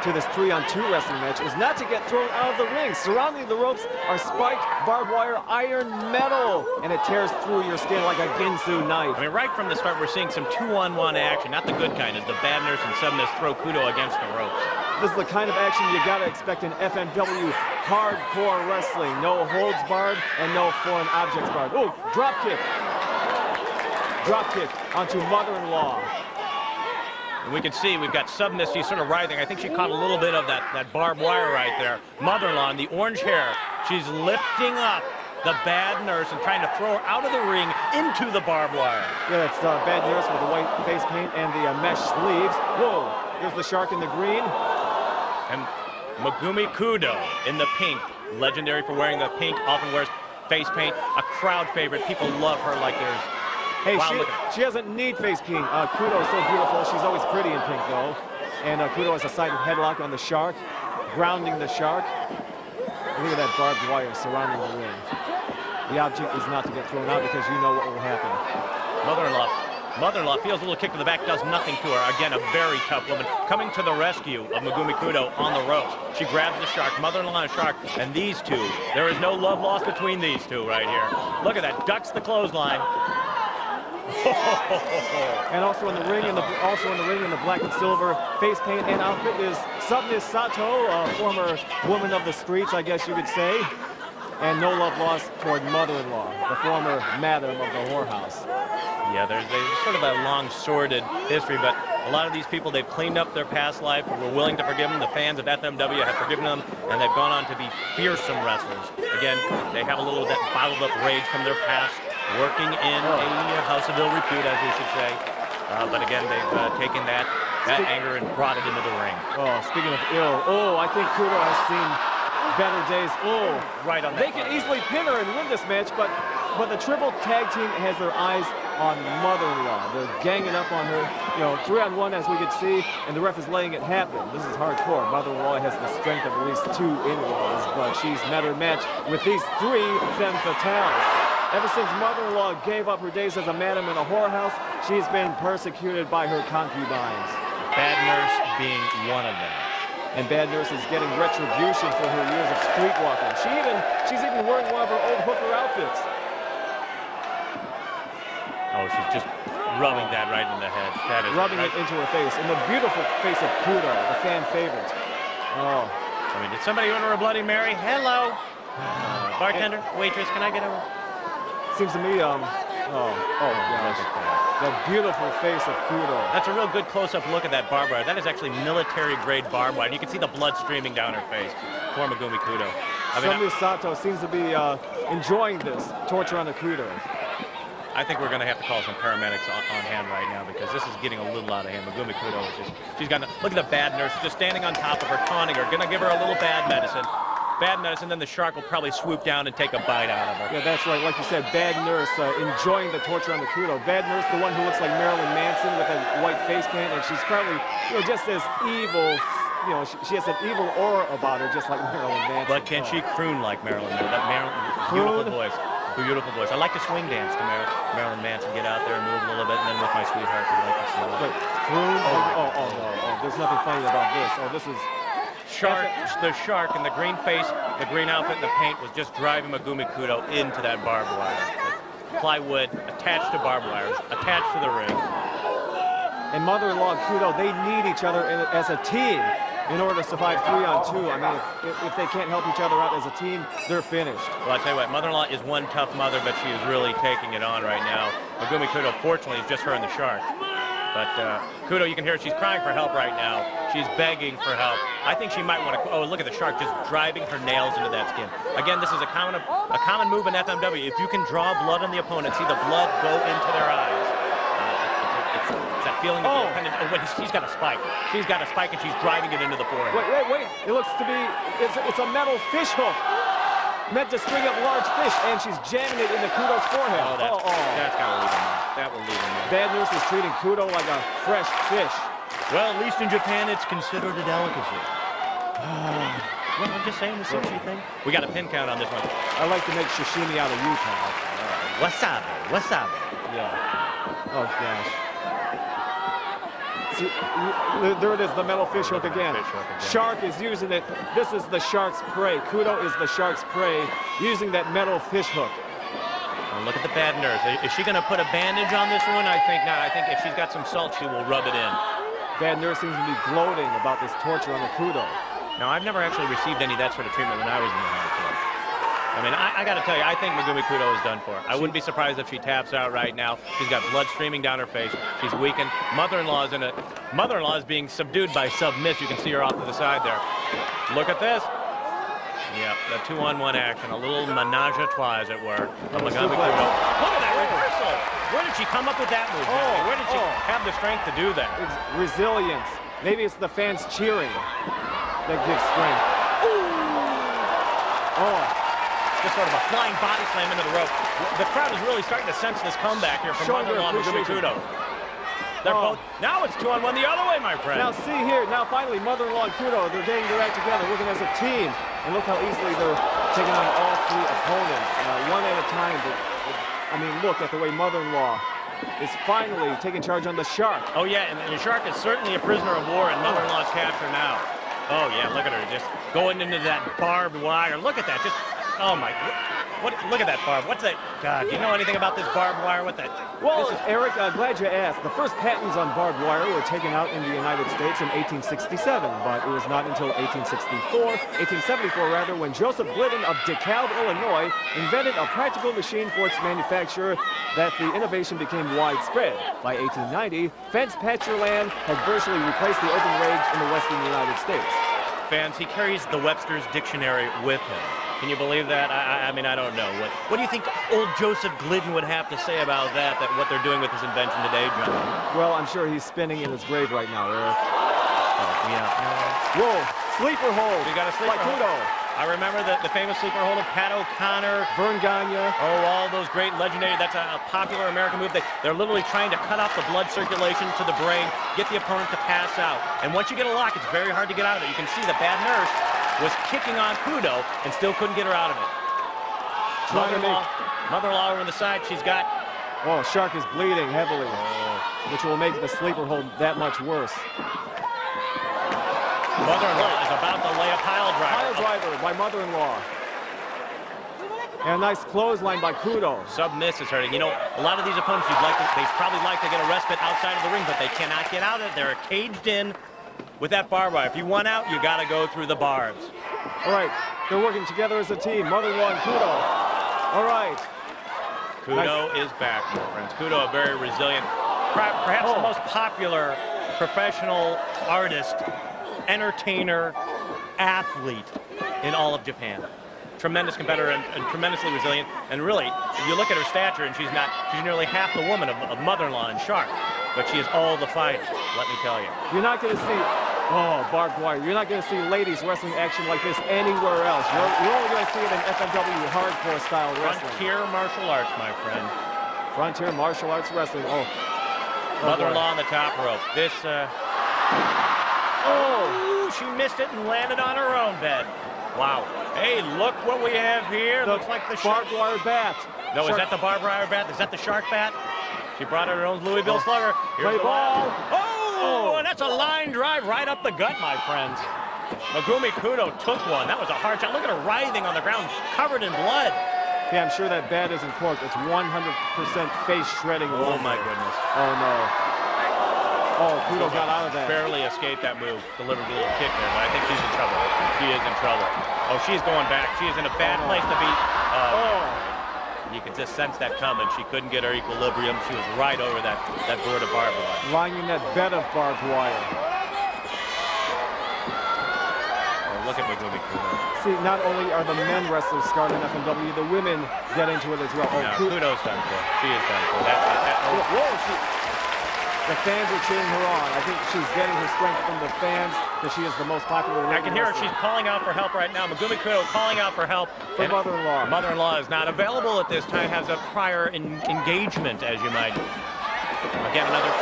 to this 3-on-2 wrestling match is not to get thrown out of the ring. Surrounding the ropes are spiked barbed wire iron metal, and it tears through your skin like a Ginsu knife. I mean, right from the start, we're seeing some 2-on-1 action, not the good kind, as the Bad Nurse and Sub Miss throw Kudo against the ropes. This is the kind of action you gotta expect in FMW hardcore wrestling. No holds barred and no foreign objects barred. Oh, drop kick. Drop kick onto mother-in-law. And we can see we've got Sub Miss, she's sort of writhing. I think she caught a little bit of that barbed wire right there. Mother-in-law in the orange hair, she's lifting up the Bad Nurse and trying to throw her out of the ring into the barbed wire. Yeah, it's Bad Nurse with the white face paint and the mesh sleeves. Whoa, there's the shark in the green. And Megumi Kudo in the pink, legendary for wearing the pink, often wears face paint, a crowd favorite. People love her like there's... Hey, wow, she doesn't need face paint. Kudo is so beautiful. She's always pretty in pink, though. And Kudo has a side headlock on the shark, grounding the shark. Look at that barbed wire surrounding the ring. The object is not to get thrown out because you know what will happen. Mother-in-law feels a little kick to the back, does nothing to her. Again, a very tough woman coming to the rescue of Megumi Kudo on the ropes. She grabs the shark, mother-in-law and shark, and these two, there is no love lost between these two right here. Look at that, ducks the clothesline. And also in the ring, in the black and silver face paint and outfit is Sub Miss Sato, a former woman of the streets, I guess you could say. And no love lost toward mother-in-law, the former madam of the whorehouse. Yeah, there's sort of a long, sordid history, but a lot of these people, they've cleaned up their past life. We're willing to forgive them. The fans of FMW have forgiven them, and they've gone on to be fearsome wrestlers. Again, they have a little of that bottled up rage from their past, working in a house of ill repute, as we should say. But again, they've taken that anger and brought it into the ring. Oh, speaking of ill, I think Kudo has seen better days. Oh, right on that. They can easily pin her and win this match, but the triple tag team has their eyes on mother-in-law. They're ganging up on her, 3-on-1 as we could see, and the ref is letting it happen. This is hardcore. Mother-in-law has the strength of at least 2 in-laws, but she's met her match with these 3 femme fatales. Ever since mother-in-law gave up her days as a madam in a whorehouse, she's been persecuted by her concubines. Bad Nurse being one of them. And Bad Nurse is getting retribution for her years of streetwalking. She's even wearing one of her old hooker outfits. Oh, she's just rubbing that right in the head. That is rubbing it into her face. And the beautiful face of Kudo, the fan favorite. Oh. I mean, did somebody order a Bloody Mary? Hello. Bartender, waitress, can I get a... Seems to me, gosh. The beautiful face of Kudo. That's a real good close-up look at that barbed wire. That is actually military-grade barbed wire. You can see the blood streaming down her face. Poor Megumi Kudo. Sub Miss Sato seems to be enjoying this torture on the Kudo. I think we're going to have to call some paramedics on hand right now because this is getting a little out of hand. Megumi Kudo is just, she's got, look at the Bad Nurse just standing on top of her, taunting her, going to give her a little bad medicine. Bad medicine, then the shark will probably swoop down and take a bite out of her. Yeah, that's right. Like you said, Bad Nurse enjoying the torture on the Kudo. Bad Nurse, the one who looks like Marilyn Manson with a white face paint, and she's probably, just as evil. She has an evil aura about her, just like Marilyn Manson. But can she croon like Marilyn Manson? That beautiful voice. Beautiful voice. I like to swing dance to Marilyn Manson. Get out there and move a little bit, and then with my sweetheart, we like to see that. Wait, croon? Oh, no. There's nothing funny about this. Oh, this is... The shark in the green face, the green outfit, and the paint was just driving Megumi Kudo into that barbed wire. Plywood attached to barbed wire, attached to the ring. And mother-in-law and Kudo, they need each other as a team in order to survive 3-on-2. I mean, if they can't help each other out as a team, they're finished. Well, I tell you what, mother-in-law is one tough mother, but she is really taking it on right now. Megumi Kudo, fortunately, is just her and the shark. But Kudo, you can hear she's crying for help right now. She's begging for help. I think she might want to... Oh, look at the shark just driving her nails into that skin. Again, this is a common move in FMW. If you can draw blood on the opponent, see the blood go into their eyes. It's that feeling of the opponent. Oh, wait, she's got a spike. She's got a spike, and she's driving it into the forehead. Wait. It looks to be... It's a metal fish hook meant to string up large fish, and she's jamming it into Kudo's forehead. That's got to leave him off. That will leave him off. Bad Nurse is treating Kudo like a fresh fish. Well, at least in Japan, it's considered a delicacy. Well, I'm just saying the sushi thing. We got a pin count on this one. I like to make sashimi out of you, pal. Wasabi, wasabi. Yeah. Oh, gosh. See, there it is, the metal fish hook again. Shark is using it. This is the shark's prey. Kudo is the shark's prey using that metal fish hook. Oh, look at the bad nurse. Is she going to put a bandage on this one? I think not. I think if she's got some salt, she will rub it in. Bad nurse seems to be gloating about this torture on the Kudo. Now, I've never actually received any of that sort of treatment when I was in the hospital. I mean, I got to tell you, I think Megumi Kudo is done for. I wouldn't be surprised if she taps out right now. She's got blood streaming down her face. She's weakened. Mother-in-law is being subdued by Submiss. You can see her off to the side there. Look at this. Yeah, the 2-on-1 action. A little menage a trois, as it were. Megumi Kudo. Look at that reversal. Where did she come up with that move? Where did she have the strength to do that? Resilience. Maybe it's the fans cheering that gives strength. Just sort of a flying body slam into the rope. The crowd is really starting to sense this comeback here from Mother-in-law Megumi Kudo. They're both, now it's 2-on-1 the other way, my friend. Now see here, now finally Mother-in-law and Kudo, they're getting their act together, working as a team. And look how easily they're taking on all three opponents, one at a time. But, I mean, look at the way Mother-in-law is finally taking charge on the Shark. Oh yeah, and the Shark is certainly a prisoner of war, and Mother-in-law's captured now. Oh yeah, look at her, just going into that barbed wire. Look at that, just, oh my, look at that barb. What's that? God, do you know anything about this barbed wire? What that? Well, Eric, glad you asked. The first patents on barbed wire were taken out in the United States in 1867, but it was not until 1874 rather, when Joseph Glidden of DeKalb, Illinois, invented a practical machine for its manufacture that the innovation became widespread. By 1890, Fence Patcherland had virtually replaced the open rage in the western United States. Fans, he carries the Webster's Dictionary with him. Can you believe that? I mean, I don't know. What do you think old Joseph Glidden would have to say about that, what they're doing with his invention today, John? Well, I'm sure he's spinning in his grave right now, Eric. Oh, yeah. Whoa, sleeper hold. We got a sleeper hold. I remember the famous sleeper hold of Pat O'Connor. Vern Gagne. Oh, all those great legendary, that's a popular American move. They're literally trying to cut off the blood circulation to the brain, get the opponent to pass out. And once you get a lock, it's very hard to get out of it. You can see the bad nurse was kicking on Kudo and still couldn't get her out of it. Mother-in-law on the side, she's got... Oh, Shark is bleeding heavily, which will make the sleeper hold that much worse. Mother-in-law is about to lay a pile driver. Pile driver by Mother-in-law. And a nice clothesline by Kudo. Submiss is hurting. You know, a lot of these opponents, they'd probably like to get a respite outside of the ring, but they cannot get out of it. They're caged in with that barbed wire. If you want out, you got to go through the barbs. All right, they're working together as a team. Mother-in-law and Kudo. All right. Kudo is back, my friends. Kudo, a very resilient, perhaps the most popular professional artist, entertainer, athlete in all of Japan. Tremendous competitor and tremendously resilient. And really, if you look at her stature, and she's nearly half the woman of Mother-in-law and Shark, but she is all the fight, let me tell you. You're not going to see, barbed wire. You're not going to see ladies wrestling action like this anywhere else. You're only going to see it in FMW hardcore style wrestling. Frontier martial arts, my friend. Frontier martial arts wrestling. Mother-in-law on the top rope. This, she missed it and landed on her own bed. Wow. Hey, look what we have here. Looks like the barbed wire bat. No, is that the barbed wire bat? Is that the Shark bat? She brought her own Louisville Slugger. Here's the ball. And that's a line drive right up the gut, my friends. Megumi Kudo took one. That was a hard shot. Look at her writhing on the ground, covered in blood. Yeah, I'm sure that bat isn't corked. It's 100% face shredding. Oh, my goodness. Oh, no. Oh, Kudo got out of that. Barely escaped that move. Delivered a little kick there, but I think she's in trouble. She is in trouble. Oh, she's going back. She is in a bad place to be. You could just sense that coming. She couldn't get her equilibrium. She was right over that board of barbed wire. Lying in that bed of barbed wire. Oh, look at Megumi Kudo. See, not only are the men wrestlers scarred in FMW, the women get into it as well. Oh, Kudo's done for. She is done for. The fans are cheering her on. I think she's getting her strength from the fans, because she is the most popular wrestler. I can hear her. She's calling out for help right now. Megumi Kudo calling out for help. For Mother-in-law. Mother-in-law is not available at this time, has a prior engagement, as you might. Again, another...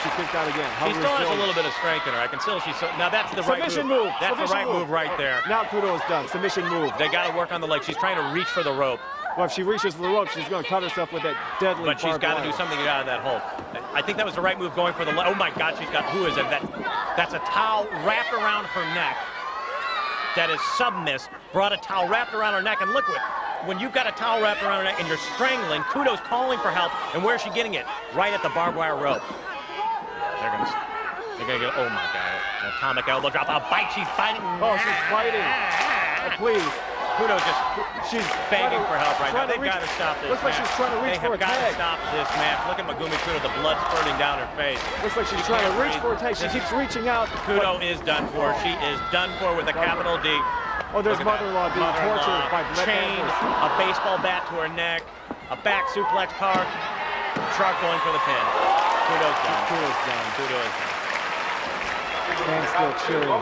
she kicked out again. She still has a little bit of strength in her. I can still now that's the right submission move. That's the right move right there. Now Kudo is done. Submission move. They got to work on the leg. She's trying to reach for the rope. Well, if she reaches for the rope, she's going to cut herself with that deadly. But she's got to do something to get out of that hold. I think that was the right move going for the leg. Oh my God, she's got, who is it? That's a towel wrapped around her neck. That is submiss. Brought a towel wrapped around her neck, and look when you've got a towel wrapped around her neck and you're strangling, Kudo's calling for help, and where's she getting it? Right at the barbed wire rope. They're gonna get, oh my God, an atomic elbow drop, a bite, she's biting. Oh, she's biting. Oh, please. Kudo she's begging for help right now. They've got to stop this. Looks like she's trying to reach for a tag. They've got to stop this match. Look at Megumi Kudo, the blood spurting down her face. Looks like she's trying to reach for a tag. She keeps reaching out. Kudo is done for. She is done for with a capital D. Oh, there's mother-in-law being tortured by chains, a baseball bat to her neck, a back suplex power. Shark going for the pin. Kudo's done. Kudo's done. Kudo is done. Fans still cheering.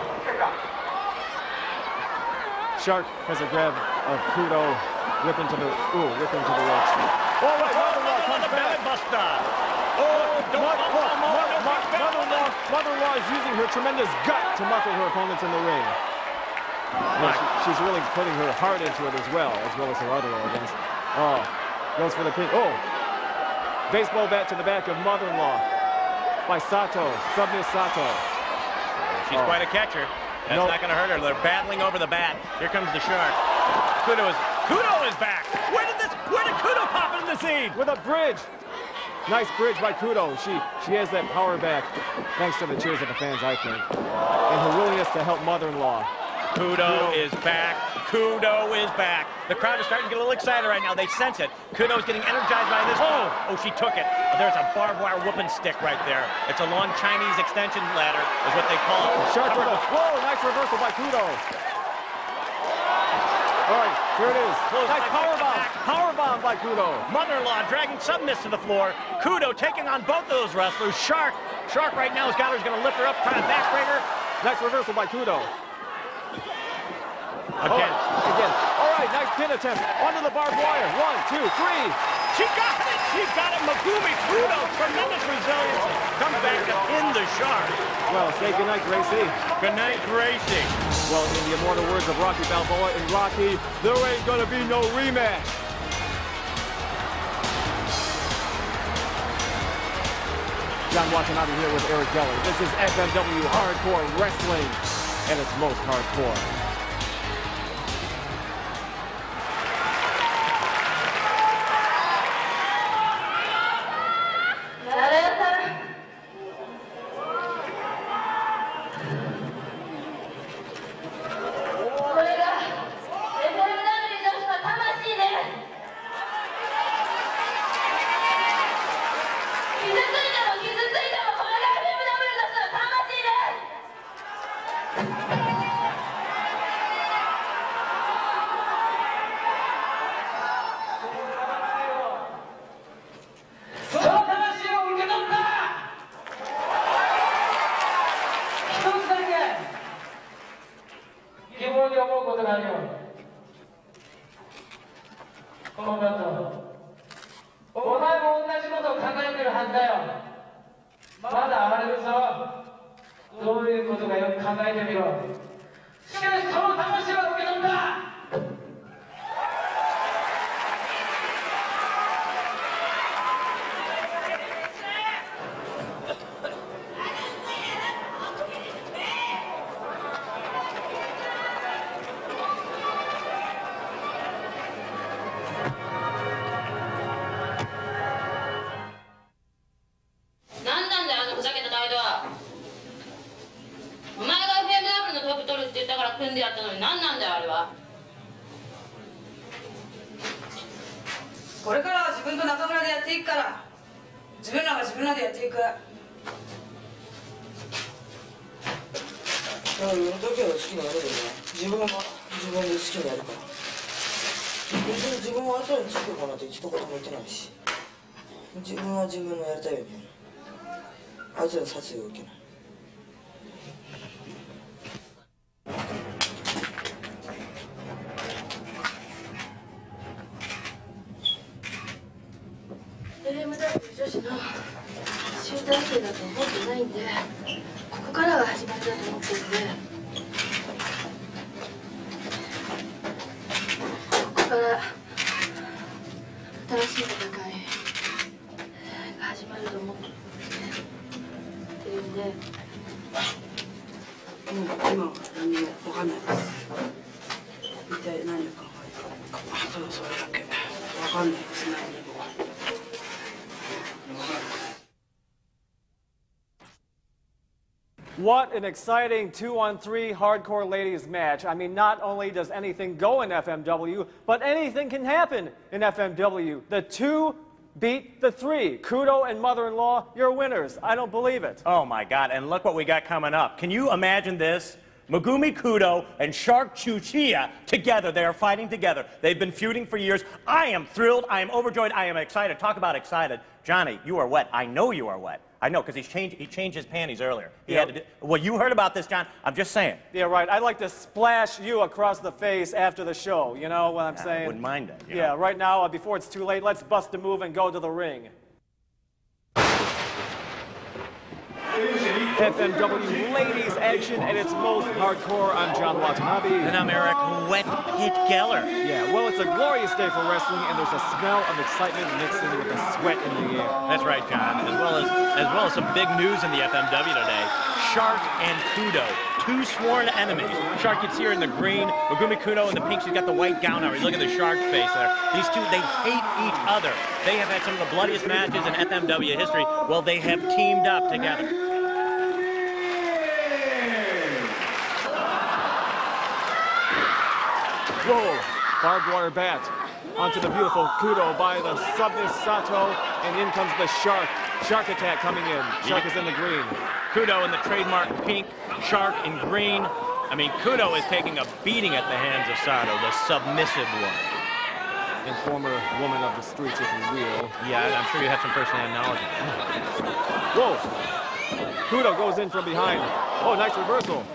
Shark has a grab of Kudo, whip into the ropes. Oh, right, mother-in-law comes back. Mother-in-law is using her tremendous gut to muzzle her opponents in the ring. She's really putting her heart into it as well as her other organs. Oh, goes for the pin. Oh, baseball bat to the back of mother-in-law by Sato, submiss Sato. She's quite a catcher. That's not going to hurt her. They're battling over the bat. Here comes the Shark. Kudo is back. Where did Kudo pop into the scene? With a bridge. Nice bridge by Kudo. She has that power back, thanks to the cheers of the fans, I think, and her willingness to help mother-in-law. Kudo is back. Kudo is back. The crowd is starting to get a little excited right now. They sense it. Kudo's getting energized by this. Oh, she took it. There's a barbed wire whooping stick right there. It's a long Chinese extension ladder, is what they call it. Shark with a, whoa, nice reversal by Kudo. All right, here it is. Nice powerbomb by Kudo. Mother-in-law dragging submiss to the floor. Kudo taking on both of those wrestlers. Shark right now has got her. He's going to lift her up, trying to backbreak her. Nice reversal by Kudo. Again. All right, nice pin attempt. Onto the barbed wire. 1, 2, 3. She got it. She got it. Megumi Kudo. Tremendous resilience. Comes back to pin the Shark. Well, say goodnight, Gracie. Good night, Gracie. Well, in the immortal words of Rocky Balboa and Rocky, there ain't gonna be no rematch. John Watanabe here with Eric Geller. This is FMW Hardcore Wrestling at its most hardcore. FMW 女子の集団生だと思ってないんで、ここからが始まりだと思ってるんで、ここから新しい戦いが始まると思ってるんで、今は何も分かんないです。一体何を考えてるのか、それだけ分かんないですね。何も。What an exciting 2-on-3 hardcore ladies match. I mean, not only does anything go in FMW, but anything can happen in FMW. The 2 beat the 3. Kudo and mother-in-law, you're winners. I don't believe it. Oh my God, and look what we got coming up. Can you imagine this? Megumi Kudo and Shark Chuchiya together. They are fighting together. They've been feuding for years. I am thrilled. I am overjoyed. I am excited. Talk about excited. Johnny, you are wet. I know you are wet. I know, because he changed his panties earlier. He had to do, well, you heard about this, John. I'm just saying. Yeah, right. I'd like to splash you across the face after the show. You know what I'm saying? I wouldn't mind that. Yeah, know? Right now, before it's too late, let's bust a move and go to the ring. FMW ladies action at its most hardcore. I'm John Watanabe. And I'm Eric Wet Pit Geller. Yeah, well, it's a glorious day for wrestling, and there's a smell of excitement mixed in with the sweat in the air. That's right, John. As well as some big news in the FMW today. Shark and Kudo, 2 sworn enemies. Shark, you see her in the green, Megumi Kudo in the pink. She's got the white gown on her. Look at the Shark face there. These two, they hate each other. They have had some of the bloodiest matches in FMW history. Well, they have teamed up together. Whoa, barbed wire bat onto the beautiful Kudo by the submiss Sato, and in comes the Shark. Shark attack coming in. Shark is in the green. Kudo in the trademark pink, Shark in green. I mean, Kudo is taking a beating at the hands of Sato, the submissive one. And former woman of the streets, if you will. Yeah, I'm sure you have some first-hand knowledge of that. Whoa! Kudo goes in from behind. Oh, nice reversal.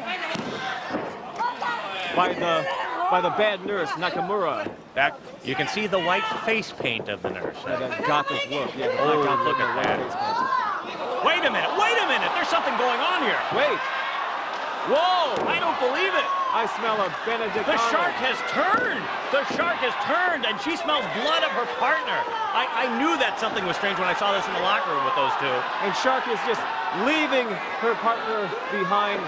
By the bad nurse, Nakamura. Back, you can see the white face paint of the nurse. Yeah, that gothic look. Yeah, the oh, black look at that. Wait a minute. There's something going on here. Wait. Whoa! I don't believe it. I smell a Benedict. The Shark has turned. The Shark has turned, and she smells blood of her partner. I knew that something was strange when I saw this in the locker room with those two. And Shark is just leaving her partner behind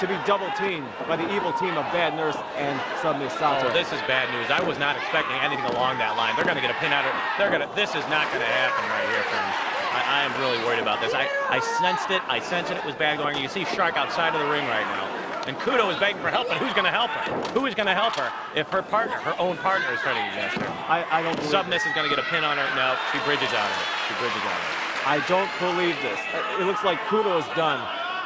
to be double-teamed by the evil team of Bad Nurse and Submiss Sato. Oh, this is bad news. I was not expecting anything along that line. They're going to get a pin out of her. This is not going to happen right here, friends. I am really worried about this. I sensed it. I sensed it was bad going. You can see Shark outside of the ring right now. And Kudo is begging for help, and who's going to help her? Who is going to help her if her partner, her own partner, is turning against her? I don't believe Submiss is going to get a pin on her. No, she bridges out of it. She bridges out of it. I don't believe this. It looks like Kudo is done.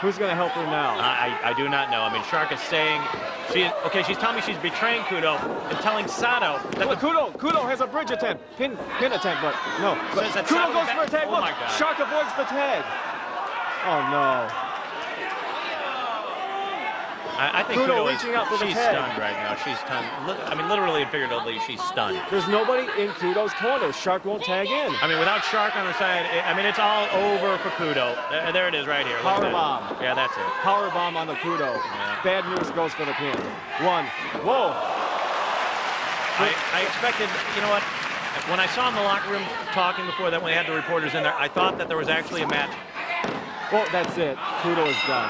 Who's going to help her now? I do not know. I mean, Shark is saying she's telling me she's betraying Kudo and telling Sato that Kudo has a bridge attempt, pin attempt, but no. But Kudo goes for a tag. Oh Look, my God. Shark avoids the tag. Oh no. I think Kudo reaching out for the she's tag. stunned right now. She's stunned. I mean, literally and figuratively, she's stunned. There's nobody in Kudo's corner. Shark won't tag in. I mean, without Shark on her side, I mean, it's all over for Kudo. There it is right here. Power bomb. Yeah, that's it. Power bomb on the Kudo. Yeah. Bad News goes for the pin. One. Whoa. I expected, you know what? When I saw in the locker room talking before that, when they had the reporters in there, I thought that there was actually a match. Well, that's it. Kudo is done.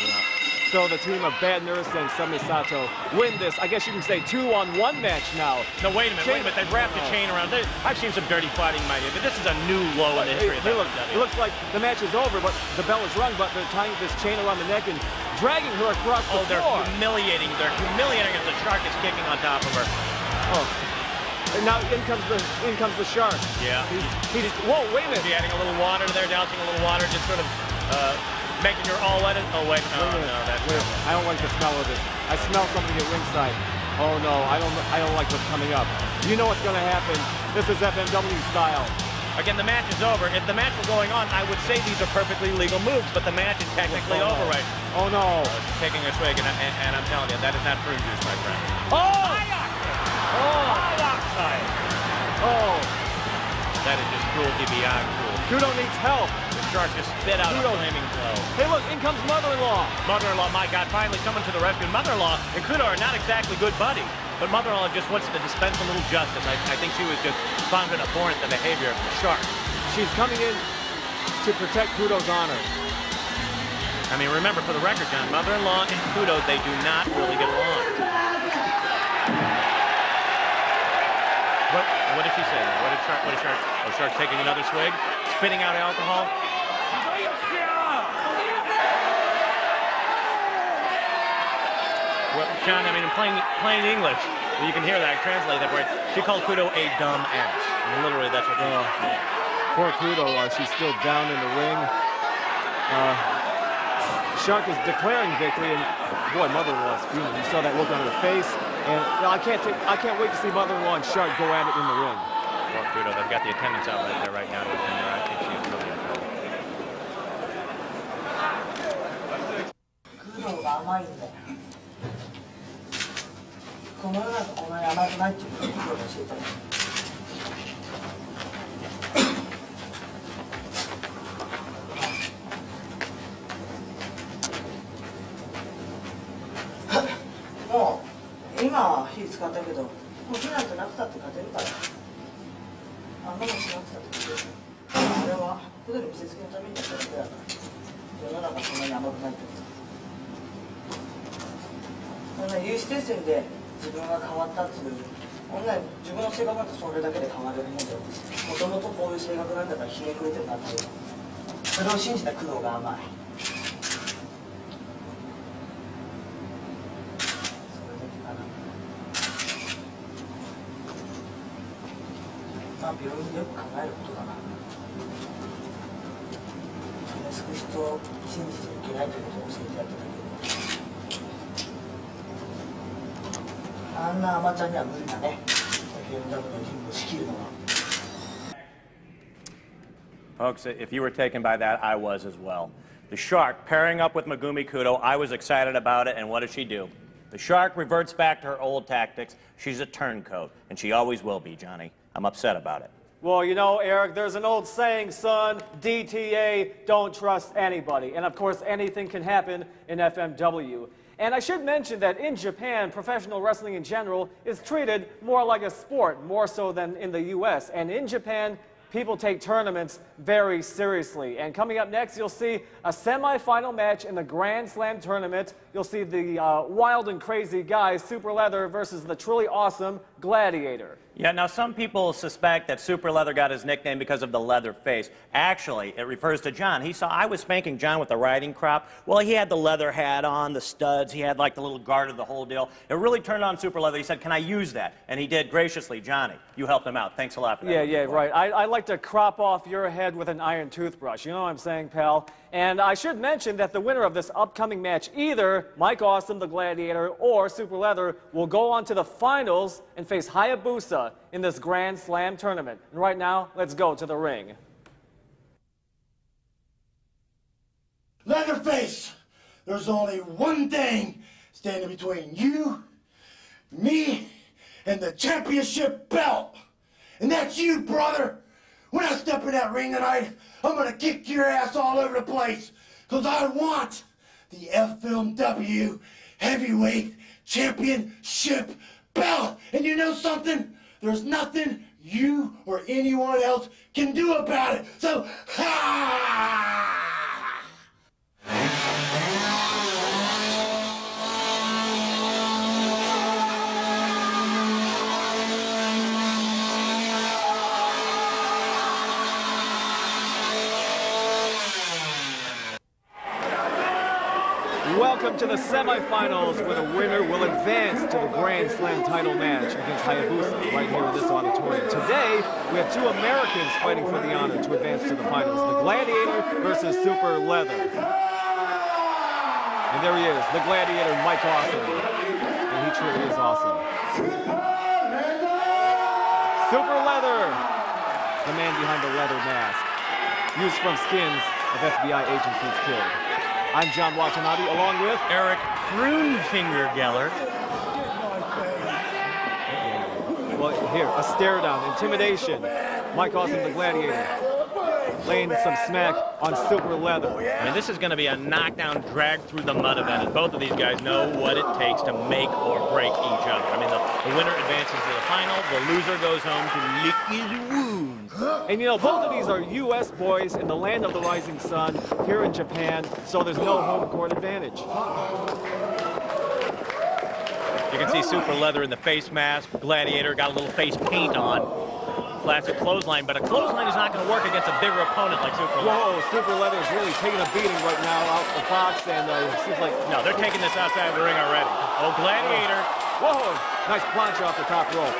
Yeah. So the team of Bad Nurse and Submiss Sato win this. I guess you can say 2-on-1 match now. No, wait a minute. They've wrapped a chain around. I've seen some dirty fighting, my dear, but this is a new low in the history of FMW. It looks like the match is over, but the bell is rung, but they're tying this chain around the neck and dragging her across the floor. They're humiliating. They're humiliating as the Shark is kicking on top of her. Oh. And now in comes the Shark. Yeah. Whoa, wait a minute. She's adding a little water there, dousing a little water, just sort of making her all wet. Oh, wait. No, that's I don't like the smell of it. I smell something at ringside. Oh, no. I don't like what's coming up. You know what's going to happen. This is FMW style. Again, the match is over. If the match were going on, I would say these are perfectly legal moves, but the match is technically over right now. Oh, no. Taking a swig, and I'm telling you, that is not prune juice, my friend. Oh! Dioxide. Oh! That is just cruelty beyond cruel. Kudo needs help. Shark just spit out a flaming blow. Hey, look, in comes Mother-in-law. Mother-in-law, my God, finally someone to the rescue. Mother-in-law and Kudo are not exactly good buddies, but Mother-in-law just wants to dispense a little justice. I think she was just found an abhorrent the behavior of the Shark. She's coming in to protect Kudo's honor. I mean, remember, for the record, John, Mother-in-law and Kudo, they do not really get along. What did she say? What did Shark? Oh, Shark's taking another swig, spitting out alcohol. Well, John, I mean, in plain English, you can hear that. I translate that word. She called Kudo a dumb ass. I mean, literally, that's what she said. Poor Kudo, she's still down in the ring. Shark is declaring victory, and boy, Mother-in-law's fuming. You saw that look on her face, and I can't wait to see Mother-in-law and Shark go at it in the ring. Poor Kudo, they've got the attendance outlet there right now to attend her. I think she is really in trouble. クドが甘いんだよ。この世の中こんなに甘くないっていうのをクドが教えたよ。もう今は火使ったけど、もう火なんてなくたって勝てるから。あんなもんしなくたって勝てる。あれはクドに見せつけるためにやっただけだから。世の中そんなに甘くないってこと。そんな有刺鉄線で自分が変わったっていう、こんな自分の性格なんてそれだけで変われるもんだよ。もともとこういう性格なんだからひねくれてるなっていう。それを信じた工藤が甘い。まあ病院でよく考えることだな。救う人を信じちゃいけないということを教えてやっただけで。あんな甘ちゃんには無理だね。FMWの任務を仕切るのは。Folks, if you were taken by that, I was as well. The Shark pairing up with Megumi Kudo, I was excited about it, and what does she do? The Shark reverts back to her old tactics. She's a turncoat, and she always will be, Johnny. I'm upset about it. Well, you know, Eric, there's an old saying, son, DTA, don't trust anybody. And of course, anything can happen in FMW. And I should mention that in Japan, professional wrestling in general is treated more like a sport, more so than in the US. And in Japan, people take tournaments very seriously. And coming up next, you'll see a semi-final match in the Grand Slam tournament. You'll see the wild and crazy guy, Super Leather, versus the truly awesome Gladiator. Yeah, now some people suspect that Super Leather got his nickname because of the leather face. Actually, it refers to John. He saw I was spanking John with the riding crop. Well, he had the leather hat on, the studs. He had like the little guard of the whole deal. It really turned on Super Leather. He said, can I use that? And he did graciously. Johnny, you helped him out. Thanks a lot for that. Yeah, right. I like to crop off your head with an iron toothbrush. You know what I'm saying, pal? And I should mention that the winner of this upcoming match, either Mike Awesome, the Gladiator, or Super Leather, will go on to the finals and face Hayabusa in this Grand Slam tournament. And right now, let's go to the ring. Leatherface, there's only one thing standing between you, me, and the championship belt. And that's you, brother. When I step in that ring tonight, I'm gonna kick your ass all over the place, because I want the FMW Heavyweight Championship belt. And you know something? There's nothing you or anyone else can do about it. So, ha! Welcome to the semifinals, where the winner will advance to the Grand Slam title match against Hayabusa right here in this auditorium. Today, we have two Americans fighting for the honor to advance to the finals, the Gladiator versus Super Leather. And there he is, the Gladiator, Mike Awesome. And he truly is awesome. Super Leather, the man behind the leather mask, used from skins of FBI agents he's killed. I'm John Watanabe, along with Eric Prunefinger Geller. Well, here, a stare down, intimidation. Mike Awesome, the Gladiator. laying some smack on Super Leather. I mean, this is going to be a knockdown, drag through the mud event, and both of these guys know what it takes to make or break each other. I mean, the winner advances to the final, the loser goes home to lick his wounds. And you know, both of these are U.S. boys in the land of the rising sun here in Japan, so there's no home court advantage. You can see Super Leather in the face mask. Gladiator got a little face paint on. Classic clothesline, but a clothesline is not going to work against a bigger opponent like Super Leather. Whoa, Super Leather is really taking a beating right now out the box, and it seems like... No, they're taking this outside of the ring already. Oh, Gladiator. Whoa, nice plancha off the top rope.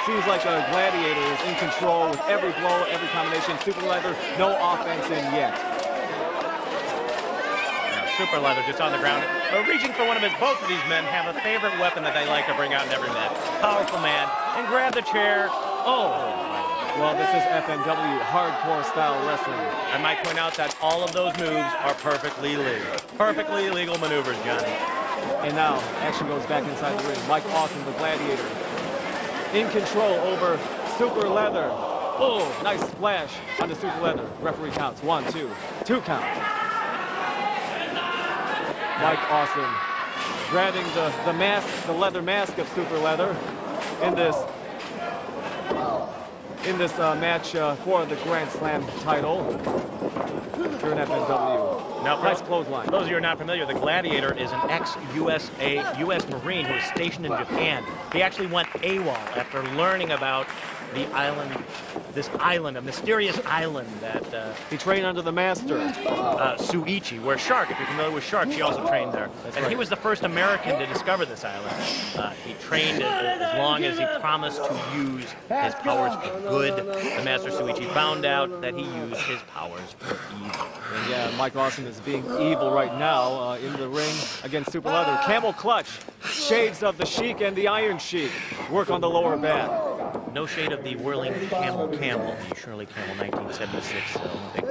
Seems like a Gladiator is in control with every blow, every combination. Super Leather, no offense in yet. Super Leather just on the ground, reaching for one of his. Both of these men have a favorite weapon that they like to bring out in every match. Powerful man, and grab the chair. Oh. Well, this is FMW hardcore style wrestling. I might point out that all of those moves are perfectly legal. Perfectly legal maneuvers, Johnny. And now, action goes back inside the ring. Mike Awesome, the Gladiator, in control over Super Leather. Oh, nice splash on the Super Leather. Referee counts. 1, 2. 2 count. Mike Awesome grabbing the mask, the leather mask of Super Leather in this match for the Grand Slam title here in FMW. Now, nice clothesline. For those of you who are not familiar, the Gladiator is an ex-U.S. Marine who was stationed in Japan. He actually went AWOL after learning about the island, a mysterious island that... he trained under the master. Suichi, where Shark, if you're familiar with Shark, she also trained there. And he was the first American to discover this island. He trained as long as he promised to use his powers for good. The master Suichi found out that he used his powers for evil. And yeah, Mike Awesome is being evil right now in the ring against Super Leather. Camel clutch, shades of the Sheik and the Iron Sheik. Work on the lower back. No shade of the whirling Campbell, the Shirley Campbell 1976 Olympic.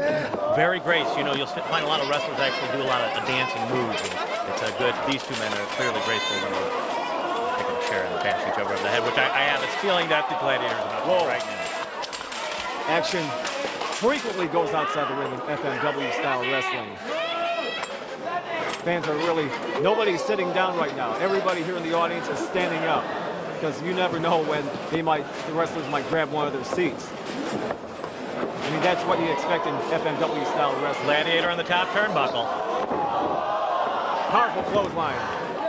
Very grace. You know, you'll find a lot of wrestlers actually do a lot of dancing moves. It's a good. These two men are clearly graceful when they take a chair and bash each other over the head, which I have this feeling that the Gladiators are about to do right now. Action frequently goes outside the ring in FMW style wrestling. Fans are really, nobody's sitting down right now. Everybody here in the audience is standing up, because you never know when the wrestlers might grab one of their seats. I mean, that's what you expect in FMW style wrestling. Gladiator on the top turnbuckle. Powerful clothesline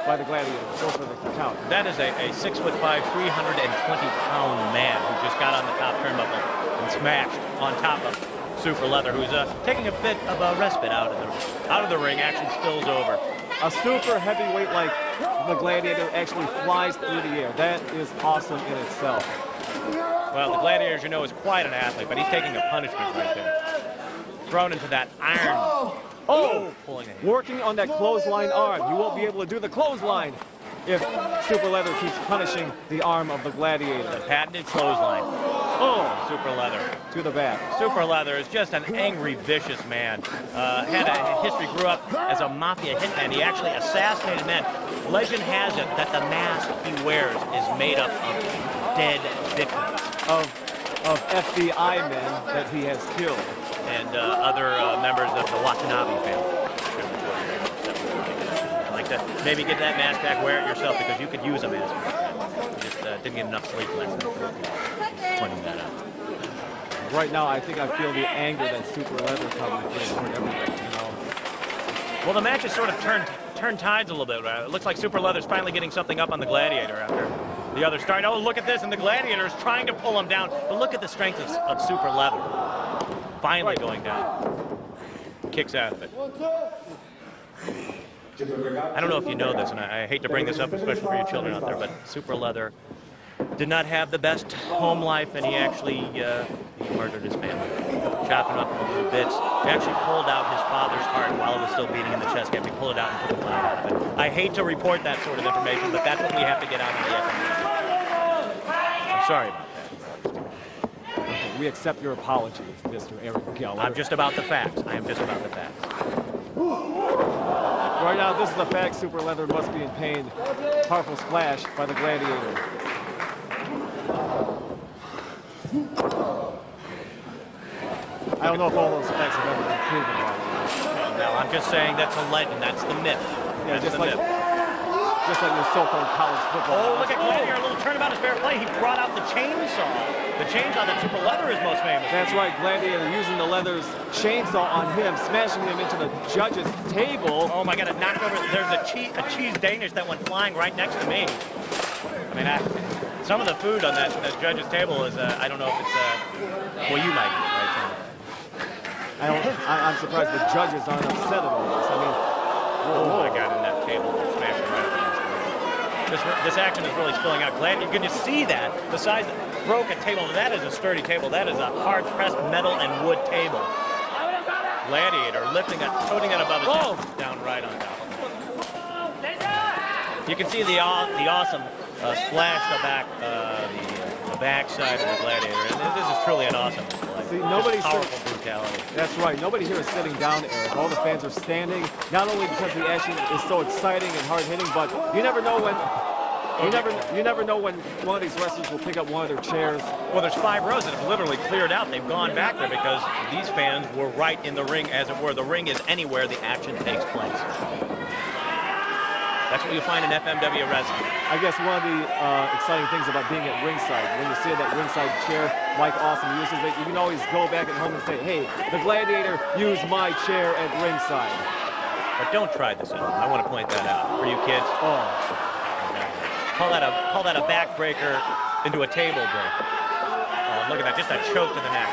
by the Gladiator. Go for the count. That is a 6'5", 320-pound man who just got on the top turnbuckle and smashed on top of Super Leather, who's taking a bit of a respite out of the ring. Action spills over. A super heavyweight like the Gladiator actually flies through the air. That is awesome in itself. Well, the Gladiator, as you know, is quite an athlete, but he's taking a punishment right there. Thrown into that iron. Oh, working on that clothesline arm. You won't be able to do the clothesline if Super Leather keeps punishing the arm of the Gladiator. The patented clothesline. Oh, Super Leather. To the back. Super Leather is just an angry, vicious man. Had a history, grew up as a mafia hitman. He actually assassinated men. Legend has it that the mask he wears is made up of dead victims. Of FBI men that he has killed. And other members of the Watanabe family. I'd like to maybe get that mask back, wear it yourself, because you could use a mask. You just didn't get enough sleep last night. Pointing that out. Right now, I think I feel the anger that Super Leather probably feels toward everything, you know. Well, the match has sort of turned tides a little bit. It looks like Super Leather's finally getting something up on the Gladiator after the other start. Oh, look at this, and the Gladiator is trying to pull him down. But look at the strength of Super Leather. Finally going down. Kicks out of it. I don't know if you know this, and I hate to bring this up, especially for your children out there, but Super Leather did not have the best home life, and he actually he murdered his family, chopping up into little bits. He actually pulled out his father's heart while it was still beating in the chest cavity. He pulled it out and took the blood out of it. I hate to report that sort of information, but that's what we have to get out of the FMW. I'm sorry about that. We accept your apology, Mr. Eric Geller. I'm just about the facts. I am just about the facts. Right now, this is a fact. Super Leather must be in pain. Powerful splash by the Gladiator. I don't know if all those facts have ever been proven, by the way. No, I'm just saying that's a legend. That's the myth. Yeah, That's the myth. Just like your so-called college football. Oh, look at Gladiator. A little turnabout is fair play. He brought out the chainsaw. The chainsaw that Super Leather is most famous for. That's right, Gladiator using the Leather's chainsaw on him, smashing him into the judge's table. Oh my God, it knocked over. There's a cheese Danish that went flying right next to me. I mean, some of the food on that judge's table is, I don't know if it's, well, you might eat it, right, Tom? I'm surprised the judges aren't upset at all this. I mean, oh my God, and that table smashing right up against the wall. This action is really spilling out. Glad you can just see that. The size broke a table. That is a sturdy table. That is a hard-pressed metal and wood table. Gladiator lifting it, toting it above his head, down right on top. You can see the awesome splash the backside of the Gladiator. And this is truly an awesome display. See, nobody's powerful brutality. That's right. Nobody here is sitting down, Eric. All the fans are standing, not only because the action is so exciting and hard-hitting, but you never know when you never know when one of these wrestlers will pick up one of their chairs. Well, there's 5 rows that have literally cleared out. They've gone back there because these fans were right in the ring, as it were. The ring is anywhere the action takes place. That's what you find in FMW wrestling. I guess one of the exciting things about being at ringside, when you see that ringside chair, Mike Awesome uses it, you can always go back at home and say, hey, the Gladiator used my chair at ringside. But don't try this at home. I want to point that out for you kids. Oh. Call that a backbreaker into a table breaker. Oh, look at that, just a choke to the neck.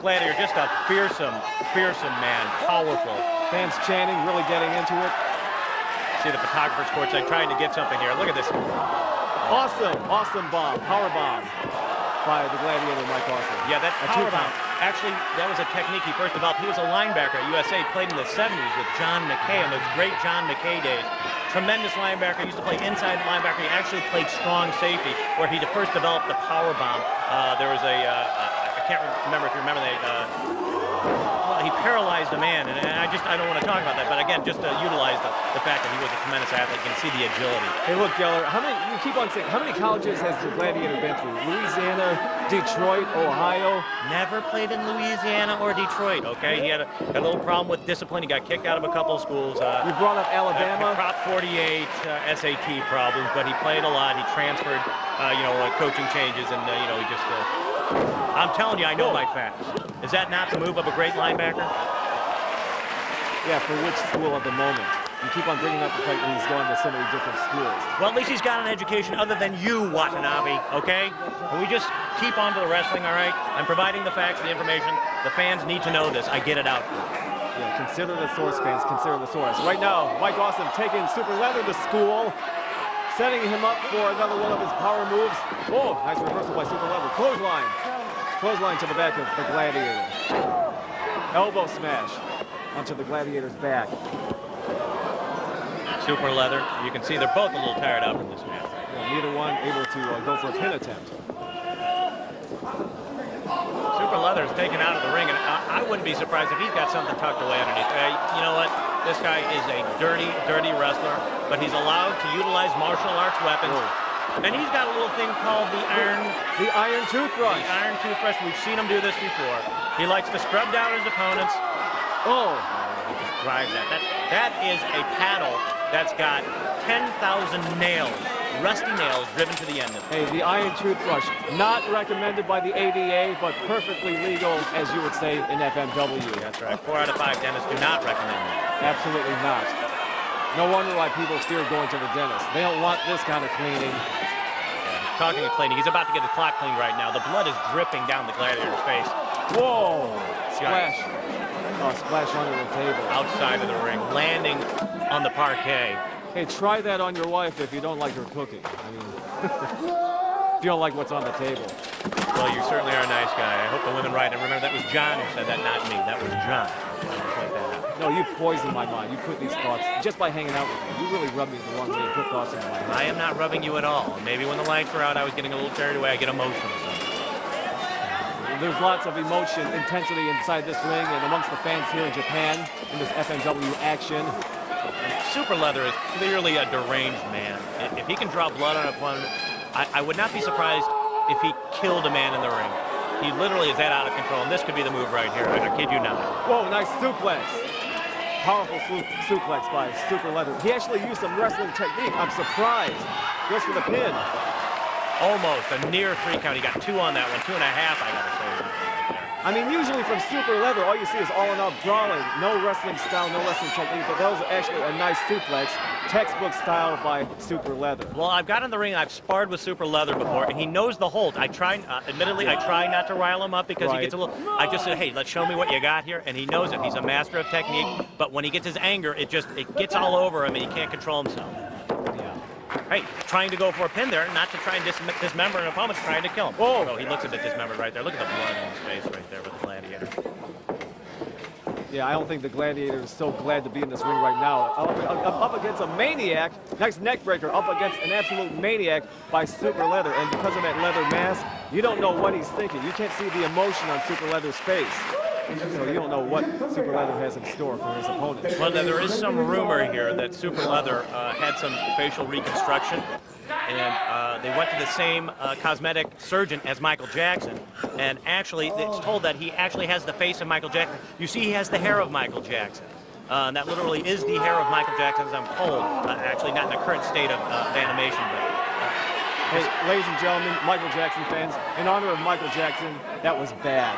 Gladiator, just a fearsome man, powerful. Fans chanting, really getting into it. See the photographer's courtside trying to get something here. Look at this. Awesome bomb, power bomb by the Gladiator, Mike Awesome. Yeah, that power bomb. Actually, that was a technique he first developed. He was a linebacker at USA, played in the 70s with John McKay on those great John McKay days. Tremendous linebacker, used to play inside linebacker. He actually played strong safety, where he first developed the power bomb. There was I can't remember if you remember he paralyzed a man, and I don't want to talk about that, but again, just to utilize the fact that he was a tremendous athlete. You can see the agility. Hey, look, Geller, you keep on saying, how many colleges has the Gladiator been through? Louisiana, Detroit, Ohio? Never played in Louisiana or Detroit, okay? He had a little problem with discipline. He got kicked out of a couple of schools. You brought up Alabama? Prop 48, SAT problems, but he played a lot. He transferred, coaching changes, and, he just... I'm telling you, I know my facts. Is that not the move of a great linebacker? Yeah, for which school at the moment? You keep on bringing up the fact that he's gone to so many different schools. Well, at least he's got an education other than you, Watanabe, okay? And we just keep on to the wrestling, all right? I'm providing the facts, the information. The fans need to know this. I get it out for you. Yeah, consider the source, fans. Consider the source. Right now, Mike Awesome taking Super Leather to school, setting him up for another one of his power moves. Oh, nice reversal by Super Leather. Clothesline. Clothesline to the back of the Gladiator. Elbow smash onto the Gladiator's back. Super Leather. You can see they're both a little tired out from this match. Yeah, neither one able to go for a pin attempt. Super Leather is taken out of the ring, and I wouldn't be surprised if he's got something tucked away underneath. You know what? This guy is a dirty wrestler, but he's allowed to utilize martial arts weapons. And he's got a little thing called the iron toothbrush. The iron toothbrush. We've seen him do this before. He likes to scrub down his opponents. Oh, he just drives that. That is a paddle that's got 10,000 nails, rusty nails driven to the end of it. Hey, the iron toothbrush, not recommended by the ADA, but perfectly legal, as you would say, in FMW. That's right. 4 out of 5 dentists do not recommend that. Absolutely not. No wonder why people fear going to the dentist. They don't want this kind of cleaning. Yeah, talking of cleaning, he's about to get his clock cleaned right now. The blood is dripping down the Gladiator's face. Whoa! Splash. Oh, splash under the table. Outside of the ring, landing on the parquet. Hey, try that on your wife if you don't like her cooking. I mean, if you don't like what's on the table. Well, you certainly are a nice guy. I hope the women right. And remember, that was John who said that, not me. That was John. No, you've poisoned my mind. You put these thoughts, just by hanging out with me, you really rubbed me the wrong way and put thoughts in my head. I am not rubbing you at all. Maybe when the lights were out, I was getting a little carried away. I get emotional. There's lots of emotion, intensity inside this ring and amongst the fans here in Japan in this FMW action. Super Leather is clearly a deranged man. If he can draw blood on an opponent, I would not be surprised if he killed a man in the ring. He literally is that out of control, and this could be the move right here. I kid you not. Whoa, nice suplex. Powerful suplex by Super Leather. He actually used some wrestling technique. I'm surprised. Goes for the pin. Almost a near 3 count. He got 2 on that one, 2.5, I gotta say. I mean, usually from Super Leather, all you see is all-in-out brawling. No wrestling style, no wrestling technique, but that was actually a nice suplex. Textbook style by Super Leather. Well, I've got in the ring, I've sparred with Super Leather before, and he knows the hold. Admittedly, I try not to rile him up because he gets a little, I just said, hey, let's show me what you got here, and he knows it. He's a master of technique, but when he gets his anger, it gets all over him, and he can't control himself. Hey, trying to go for a pin there, not to try and dismember an opponent, trying to kill him. Oh, so he looks a bit dismembered right there. Look at the blood on his face right there with the Gladiator. Yeah, I don't think the Gladiator is so glad to be in this ring right now. Up against a maniac, nice neck breaker, up against an absolute maniac by Super Leather. And because of that leather mask, you don't know what he's thinking. You can't see the emotion on Super Leather's face. So you don't know what Super Leather has in store for his opponent. Well, there is some rumor here that Super Leather had some facial reconstruction, and they went to the same cosmetic surgeon as Michael Jackson, and actually it's told that he actually has the face of Michael Jackson. You see, he has the hair of Michael Jackson. And that literally is the hair of Michael Jackson, as I'm told. Actually, not in the current state of animation, but... Hey, ladies and gentlemen, Michael Jackson fans, in honor of Michael Jackson, that was bad.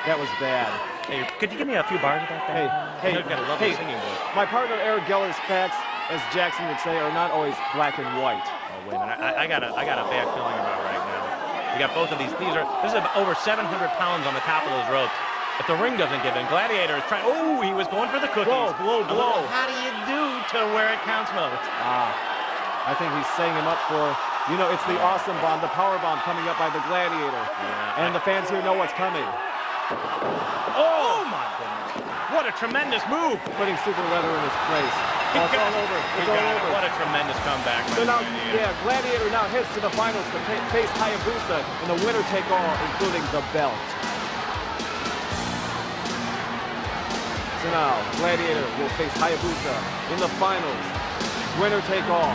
That was bad. Hey, could you give me a few bars about that? Hey, you've got a lovely singing voice. My partner Eric Geller's facts, as Jackson would say, are not always black and white. Oh, wait a minute. I got a bad feeling about right now. We got both of these. This is over 700 pounds on the top of those ropes. If the ring doesn't give in, Gladiator is trying. Oh, he was going for the cookies. Blow. How do you do to where it counts most? I think he's setting him up for, you know, it's the awesome bomb, the power bomb coming up by the Gladiator. Yeah, and the fans here know what's coming. Oh my goodness. What a tremendous move. Putting Super Leather in his place. Oh, it's all over. It's all over. What a tremendous comeback. So now, Gladiator now heads to the finals to face Hayabusa in the winner-take-all, including the belt. So now, Gladiator will face Hayabusa in the finals. Winner-take-all.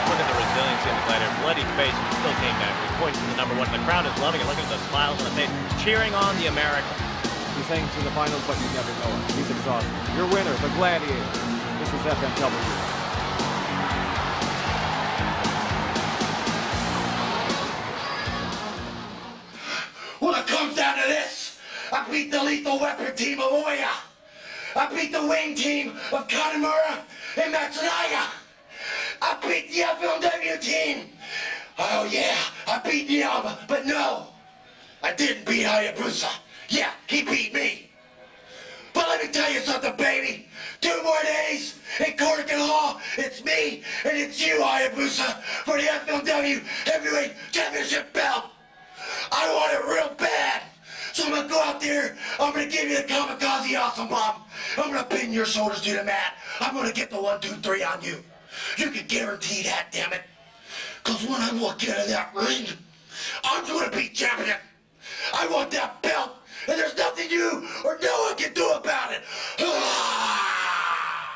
Look at the resiliency of the Gladiator. Bloody face, and still came back. He's pointing to the #1. The crowd is loving it. Look at the smiles on the face, cheering on the American. He's heading to the finals, but you never know it. He's exhausted. Your winner, the Gladiator. This is FMW. Well, it comes down to this. I beat the Lethal Weapon team of Oya. I beat the Wing team of Kanemaru and Matsunaga. I beat the FMW team. Oh yeah, I beat Yama, but no, I didn't beat Hayabusa. Yeah, he beat me. But let me tell you something, baby. 2 more days in Korakuen Hall. It's me and it's you, Hayabusa, for the FMW Heavyweight Championship belt. I want it real bad. So I'm gonna go out there, I'm gonna give you the kamikaze awesome bomb. I'm gonna pin your shoulders to the mat. I'm gonna get the 1, 2, 3 on you. You can guarantee that, damn it. Cause when I walk out of that ring, I'm gonna be champion. I want that belt, and there's nothing you or no one can do about it.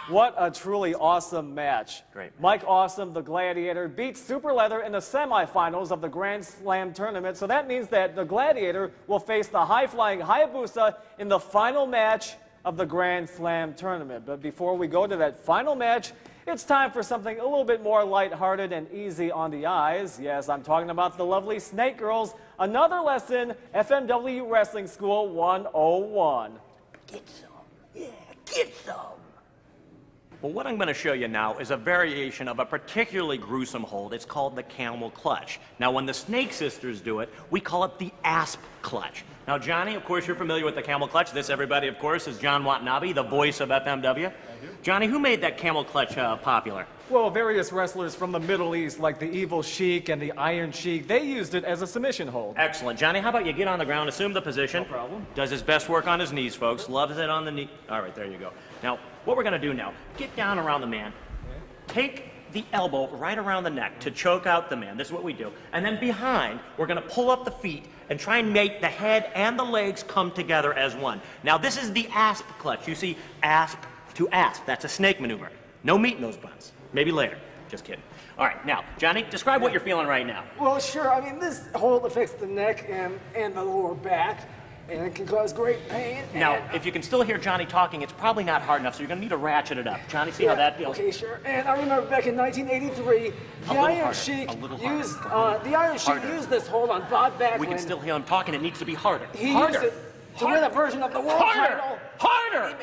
What a truly awesome match. Great. Mike Awesome, the Gladiator, beats Super Leather in the semifinals of the Grand Slam tournament. So that means that the Gladiator will face the high-flying Hayabusa in the final match of the Grand Slam tournament. But before we go to that final match, it's time for something a little bit more lighthearted and easy on the eyes. Yes, I'm talking about the lovely Snake Girls. Another lesson, FMW Wrestling School 101. Get some. Yeah, get some. Well, what I'm going to show you now is a variation of a particularly gruesome hold. It's called the camel clutch. Now, when the Snake Sisters do it, we call it the asp clutch. Now, Johnny, of course, you're familiar with the camel clutch. This, everybody, of course, is John Watanabe, the voice of FMW. Johnny, who made that camel clutch popular? Well, various wrestlers from the Middle East, like the Evil Sheik and the Iron Sheik, they used it as a submission hold. Excellent. Johnny, how about you get on the ground, assume the position. No problem. Does his best work on his knees, folks. Loves it on the knee. All right, there you go. Now, what we're going to do now, get down around the man. Take the elbow right around the neck to choke out the man. This is what we do. And then behind, we're going to pull up the feet and try and make the head and the legs come together as one. Now, this is the asp clutch. You see, asp to asp. That's a snake maneuver. No meat in those buns. Maybe later. Just kidding. All right, now, Johnny, describe what you're feeling right now. Well, sure. I mean, this hold affects the neck and the lower back, and it can cause great pain. Now, if you can still hear Johnny talking, it's probably not hard enough, so you're going to need to ratchet it up. Johnny, see how that feels? Okay, sure. And I remember back in 1983, the Iron Sheik used this hold on Bob Backlund. We can still hear him talking. It needs to be harder. He used it to win a version of the world title. Harder!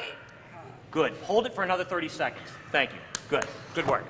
Good. Hold it for another 30 seconds. Thank you. Good. Good work.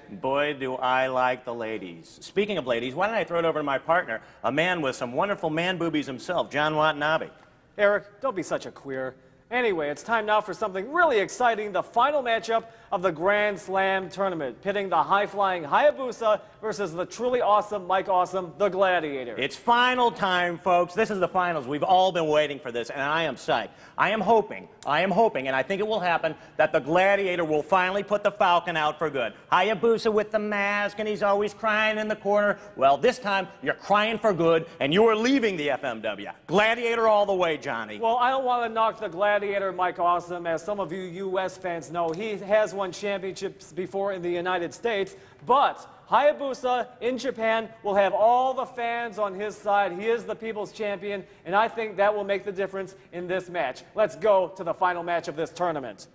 Boy, do I like the ladies. Speaking of ladies, why don't I throw it over to my partner, a man with some wonderful man boobies himself, John Watanabe. Eric, don't be such a queer. Anyway, it's time now for something really exciting, the final matchup of the Grand Slam tournament, pitting the high-flying Hayabusa versus the truly awesome Mike Awesome, the Gladiator. It's final time, folks. This is the finals. We've all been waiting for this, and I am psyched. I am hoping, and I think it will happen, that the Gladiator will finally put the Falcon out for good. Hayabusa with the mask, and he's always crying in the corner. Well, this time, you're crying for good, and you are leaving the FMW. Gladiator all the way, Johnny. Well, I don't want to knock the Gladiator, Mike Awesome. As some of you U.S. fans know, he has won championships before in the United States, but Hayabusa in Japan will have all the fans on his side. He is the people's champion, and I think that will make the difference in this match. Let's go to the final match of this tournament.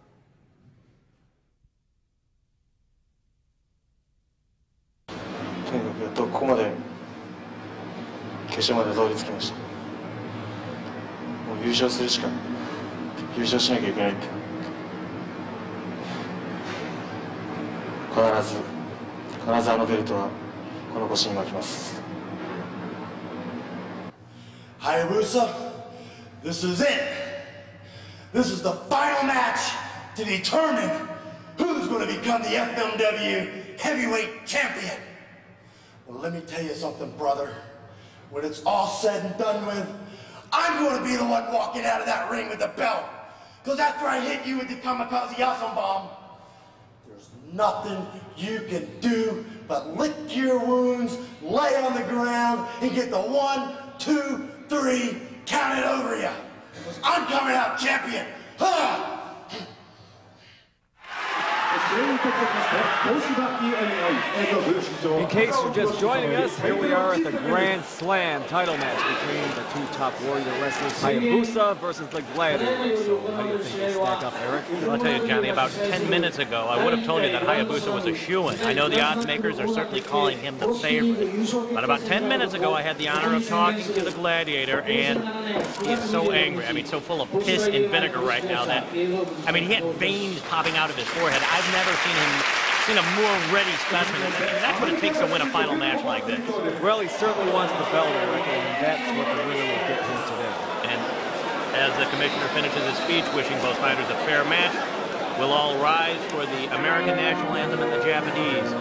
Hayabusa, this is it. This is the final match to determine who's going to become the FMW heavyweight champion. Well, let me tell you something, brother. When it's all said and done with, I'm going to be the one walking out of that ring with the belt. Because after I hit you with the kamikaze awesome bomb, there's nothing you can do but lick your wounds, lay on the ground, and get the 1, 2, 3 counted over you. Because I'm coming out champion. In case you're just joining us, here we are at the Grand Slam title match between the two top warrior wrestlers, Hayabusa versus the Gladiator. So how do you think they stack up, Eric? Well, I'll tell you, Johnny, about 10 minutes ago, I would have told you that Hayabusa was a shoo-in. I know the odds makers are certainly calling him the favorite. But about 10 minutes ago, I had the honor of talking to the Gladiator, and he is so angry. I mean, so full of piss and vinegar right now that, I mean, he had veins popping out of his forehead. I've never seen a more ready specimen. I mean, that's what it takes to win a final match like this. Well, he certainly wants the belt, I reckon, and that's what the winner will get him today. And as the commissioner finishes his speech, wishing both fighters a fair match, we'll all rise for the American national anthem and the Japanese.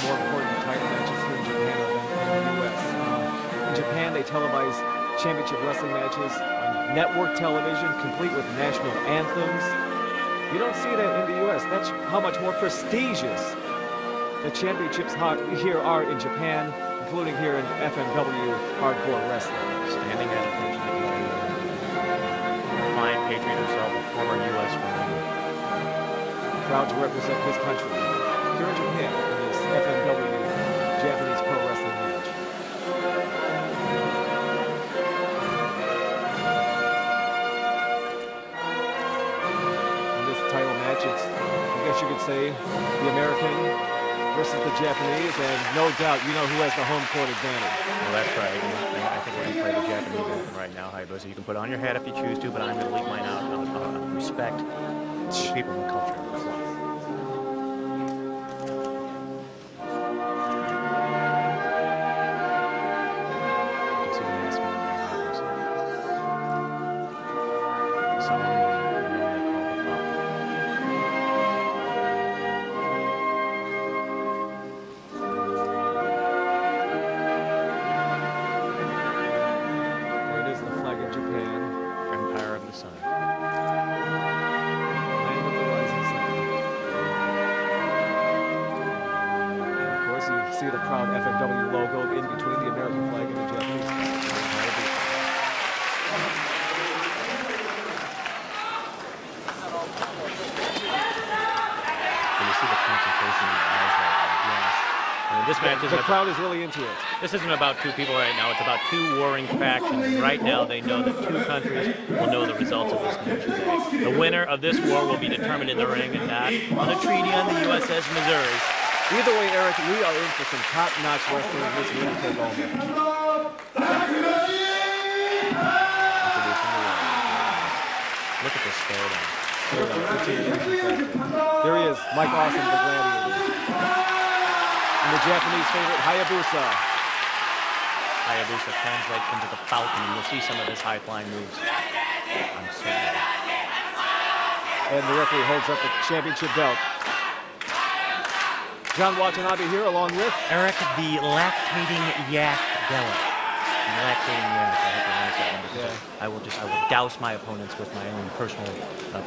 More important title matches here in Japan than in the U.S. In Japan, they televise championship wrestling matches on network television, complete with national anthems. You don't see that in the U.S. That's how much more prestigious the championships here are in Japan, including here in FMW hardcore wrestling. Standing at attention to a fine patriot himself, a former U.S. Marine. Proud to represent his country here in Japan. FMW Japanese Pro Wrestling match. In this title match, it's, I guess you could say, the American versus the Japanese, and no doubt you know who has the home court advantage. Well, that's right. I think we're going to play the Japanese anthem right now, Hayabusa. You can put on your hat if you choose to, but I'm going to leave mine out out of respect to people and culture. see the proud FMW logo in between the American flag and the Japanese flag. You see the concentration in the eyes right now. Yes. I mean, this match The crowd is really into it. This isn't about two people right now. It's about two warring factions. And right now, they know that two countries will know the results of this match today. The winner of this war will be determined in the ring and not on a treaty on the USS Missouri. Either way, Eric, we are in for some top-notch wrestling in this winner take all match. Look at this stare down. There he is, Mike Awesome, the Gladiator. And the Japanese favorite, Hayabusa. Hayabusa translates into the Falcon, and you'll see some of his high-flying moves. I'm sorry. And the referee holds up the championship belt. John Watanabe here, along with Eric, the lactating yak Gallup. Lactating yak. I have to pronounce that one because I will douse my opponents with my own personal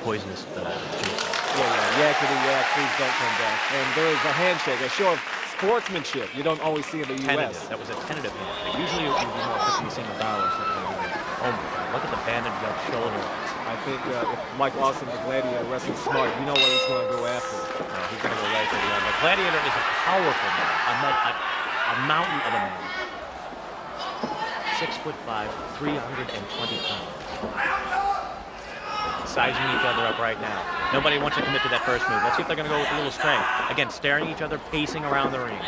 poisonous juice. Yakety yak, please don't come back. And there is a handshake, a show of sportsmanship you don't always see in the U.S. That was a tentative handshake. Usually it would be more quickly single bow or something like that. Oh my God, look at the bandaged up shoulder. I think if Mike Awesome, the Gladiator, wrestles smart, you know what he's going to go after. He's going to go right for the arm. The Gladiator is a powerful man, a mountain of a man. 6'5", 320 pounds. Sizing each other up right now. Nobody wants to commit to that first move. Let's see if they're going to go with a little strength. Again, staring at each other, pacing around the ring.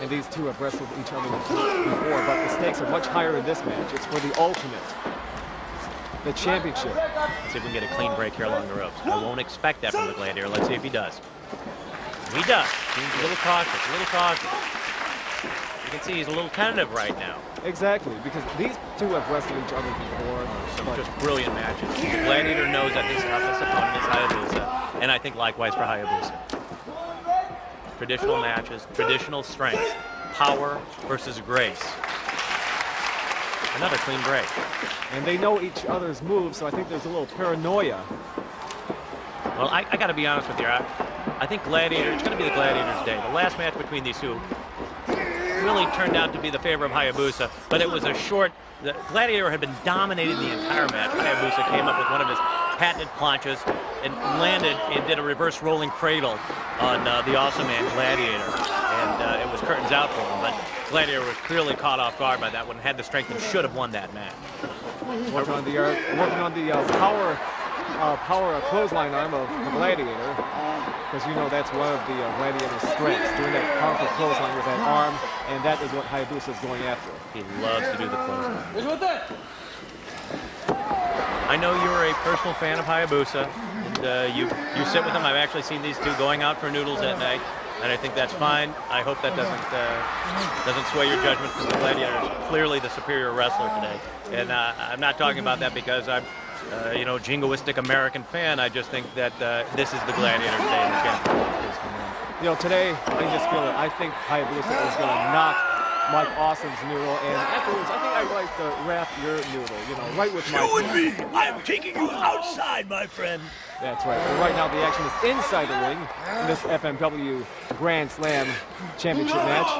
And these two have wrestled each other before, but the stakes are much higher in this match. It's for the ultimate, the championship. Let's see if we can get a clean break here along the ropes. I won't expect that from the Gladiator. Let's see if he does. He does. Seems a little cautious, a little cautious. You can see he's a little tentative right now. Exactly, because these two have wrestled each other before. Some just brilliant matches. The Gladiator knows that his toughest opponent is Hayabusa, and I think likewise for Hayabusa. Traditional matches, traditional strength, power versus grace. Another clean break. And they know each other's moves, so I think there's a little paranoia. Well, I got to be honest with you. I think Gladiator, it's going to be the Gladiator's day. The last match between these two really turned out to be the favor of Hayabusa, but it was a short. The Gladiator had been dominating the entire match. Hayabusa came up with one of his patented planches and landed and did a reverse rolling cradle on the Awesome Man Gladiator, and it was curtains out for him. But Gladiator was clearly caught off guard by that one, had the strength and should have won that match. Working on the power clothesline arm of the Gladiator, because you know that's one of the Gladiator's strengths, doing that powerful clothesline with that arm, and that is what Hayabusa is going after. He loves to do the clothesline. I know you're a personal fan of Hayabusa, and you sit with him. I've actually seen these two going out for noodles at night, and I think that's fine. I hope that doesn't sway your judgment, because the Gladiator is clearly the superior wrestler today. And I'm not talking about that because I'm jingoistic American fan. I just think that this is the Gladiator's day in the championship. Today, I just feel it. I think Hayabusa is going to knock Mike Awesome's noodle, and afterwards, I think I'd like to wrap your noodle, right with my... Join me! I'm taking you outside, my friend! That's right. But right now, the action is inside the ring in this FMW Grand Slam Championship match.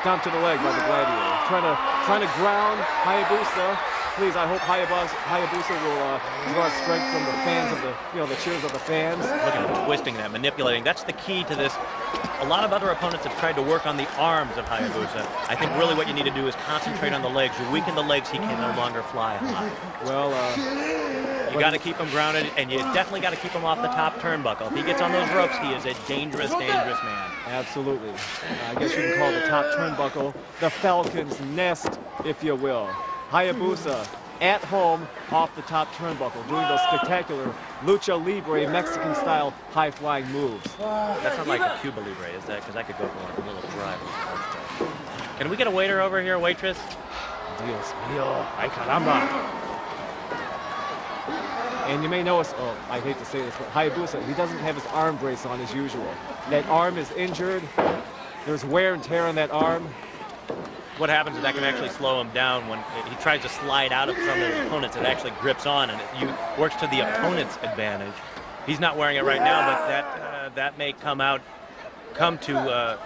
Stomp to the leg by the Gladiator. Trying to ground Hayabusa. Please, I hope Hayabusa will draw strength from the fans of the cheers of the fans. Look at him twisting that, manipulating. That's the key to this. A lot of other opponents have tried to work on the arms of Hayabusa. I think really what you need to do is concentrate on the legs. You weaken the legs, he can no longer fly high. Well, you got to keep him grounded, and you definitely got to keep him off the top turnbuckle. If he gets on those ropes, he is a dangerous, dangerous man. Absolutely. I guess you can call the top turnbuckle the Falcon's Nest, if you will. Hayabusa at home off the top turnbuckle, doing those spectacular lucha libre Mexican-style high-flying moves. That's not like a Cuba Libre, is that? Because I could go for a little drive. Can we get a waiter over here, waitress? Dios mío, ay caramba. And you may notice, I hate to say this, but Hayabusa, he doesn't have his arm brace on as usual. That arm is injured. There's wear and tear on that arm. What happens is that can actually slow him down when he tries to slide out of some of his opponents. It actually grips on, and it works to the opponent's advantage. He's not wearing it right now, but that may come come to.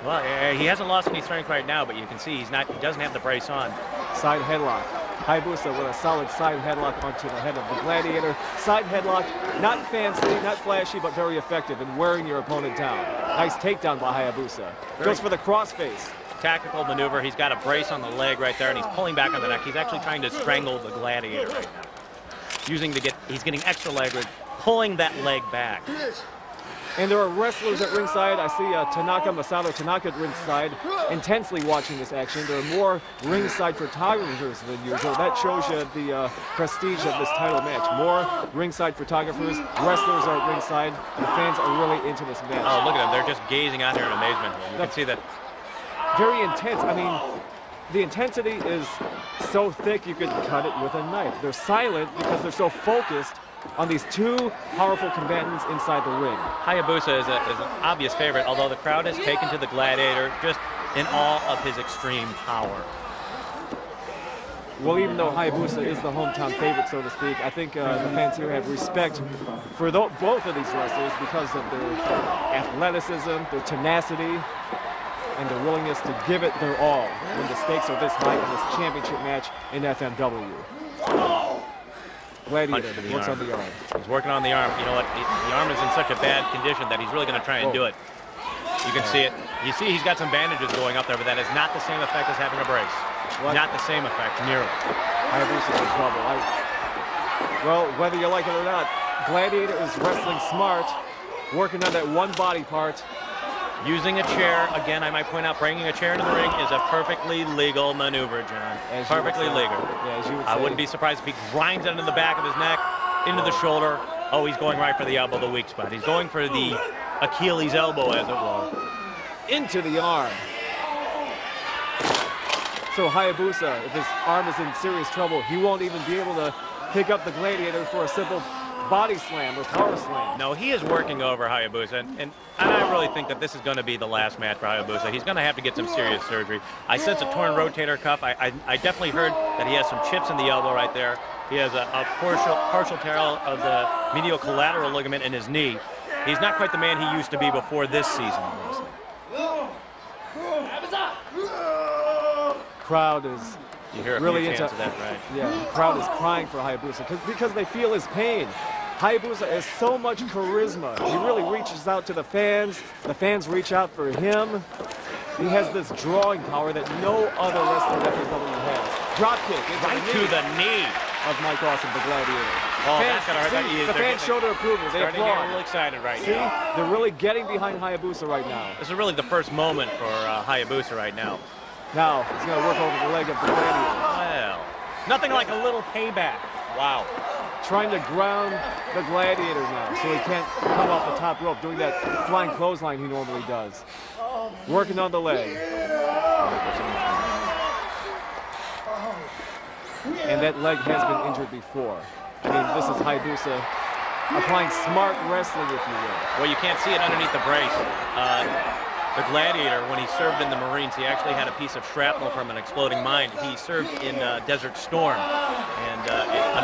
Well, he hasn't lost any strength right now, but you can see he doesn't have the brace on. Side headlock. Hayabusa with a solid side headlock onto the head of the Gladiator. Side headlock, not fancy, not flashy, but very effective in wearing your opponent down. Nice takedown by Hayabusa. Goes for the crossface. Tactical maneuver. He's got a brace on the leg right there, and he's pulling back on the neck. He's actually trying to strangle the Gladiator right now. He's getting extra leverage, pulling that leg back. And there are wrestlers at ringside. I see Masato Tanaka at ringside, intensely watching this action. There are more ringside photographers than usual. That shows you the prestige of this title match. More ringside photographers, wrestlers are at ringside. The fans are really into this match. Oh, look at them. They're just gazing out here in amazement. You can see that. Very intense. I mean, the intensity is so thick you could cut it with a knife. They're silent because they're so focused on these two powerful combatants inside the ring. Hayabusa is an obvious favorite, although the crowd has taken to the Gladiator just in awe of his extreme power. Well, even though Hayabusa is the hometown favorite, so to speak, I think the fans here have respect for both of these wrestlers because of their athleticism, their tenacity, and their willingness to give it their all when the stakes are this high in this championship match in FMW. Gladiator works on the arm. He's working on the arm. You know what? The arm is in such a bad condition that he's really going to try and do it. You can see it. You see he's got some bandages going up there, but that is not the same effect as having a brace. What? Not the same effect, nearly. Hayabusa in trouble. Well, whether you like it or not, Gladiator is wrestling smart, working on that one body part. Using a chair, again, I might point out, bringing a chair into the ring is a perfectly legal maneuver, John. Perfectly legal. Yeah, as you would say. I wouldn't be surprised if he grinds it into the back of his neck, into the shoulder. Oh, he's going right for the elbow, the weak spot. He's going for the Achilles elbow, as it were. Into the arm. So Hayabusa, if his arm is in serious trouble, he won't even be able to pick up the Gladiator for a simple body slam or power slam. No, he is working over Hayabusa, and I really think that this is going to be the last match for Hayabusa. He's going to have to get some serious surgery. I sense a torn rotator cuff. I definitely heard that he has some chips in the elbow right there. He has a partial tear of the medial collateral ligament in his knee. He's not quite the man he used to be before this season. Crowd is really into that, right? Yeah, the crowd is crying for Hayabusa because they feel his pain. Hayabusa has so much charisma. He really reaches out to the fans. The fans reach out for him. He has this drawing power that no other wrestler in FMW has. Drop kick right to the knee of Mike Awesome, the Gladiator. Oh, that's gonna hurt. The fans show their approval. They applaud. Starting to get real excited right now. They're really getting behind Hayabusa right now. This is really the first moment for Hayabusa right now. Now he's going to work over the leg of the Gladiator. Well, nothing like a little payback. Wow. Trying to ground the Gladiator now so he can't come off the top rope, doing that flying clothesline he normally does. Working on the leg. And that leg has been injured before. I mean, this is Hayabusa applying smart wrestling, if you will. Well, you can't see it underneath the brace. The Gladiator, when he served in the Marines, he actually had a piece of shrapnel from an exploding mine. He served in Desert Storm, and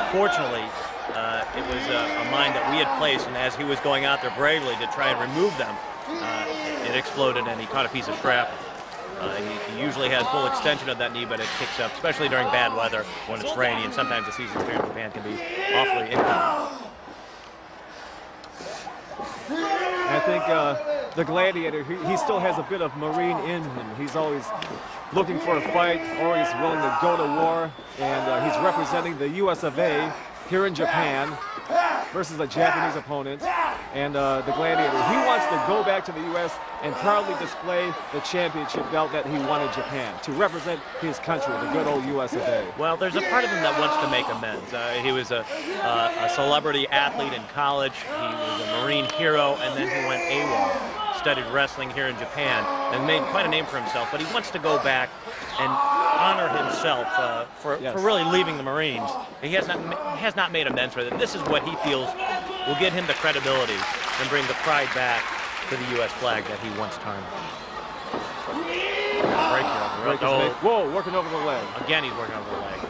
unfortunately, it was a mine that we had placed, and as he was going out there bravely to try and remove them, it exploded and he caught a piece of shrapnel. He usually has full extension of that knee, but it kicks up, especially during bad weather when it's rainy, and sometimes the seasons here in Japan can be awfully inconvenient. I think the Gladiator, he still has a bit of Marine in him. He's always looking for a fight, always willing to go to war, and he's representing the US of A here in Japan versus a Japanese opponent. And the Gladiator, he wants to go back to the US and proudly display the championship belt that he won in Japan to represent his country, the good old US of A. Well, there's a part of him that wants to make amends. He was a celebrity athlete in college. He was a Marine hero, and then he went AWOL, studied wrestling here in Japan, and made quite a name for himself. But he wants to go back and honor himself for really leaving the Marines. He has not made amends for it. This is what he feels will get him the credibility and bring the pride back to the U.S. flag that he once tarnished. Break here. Whoa, working over the leg. Again, he's working over the leg.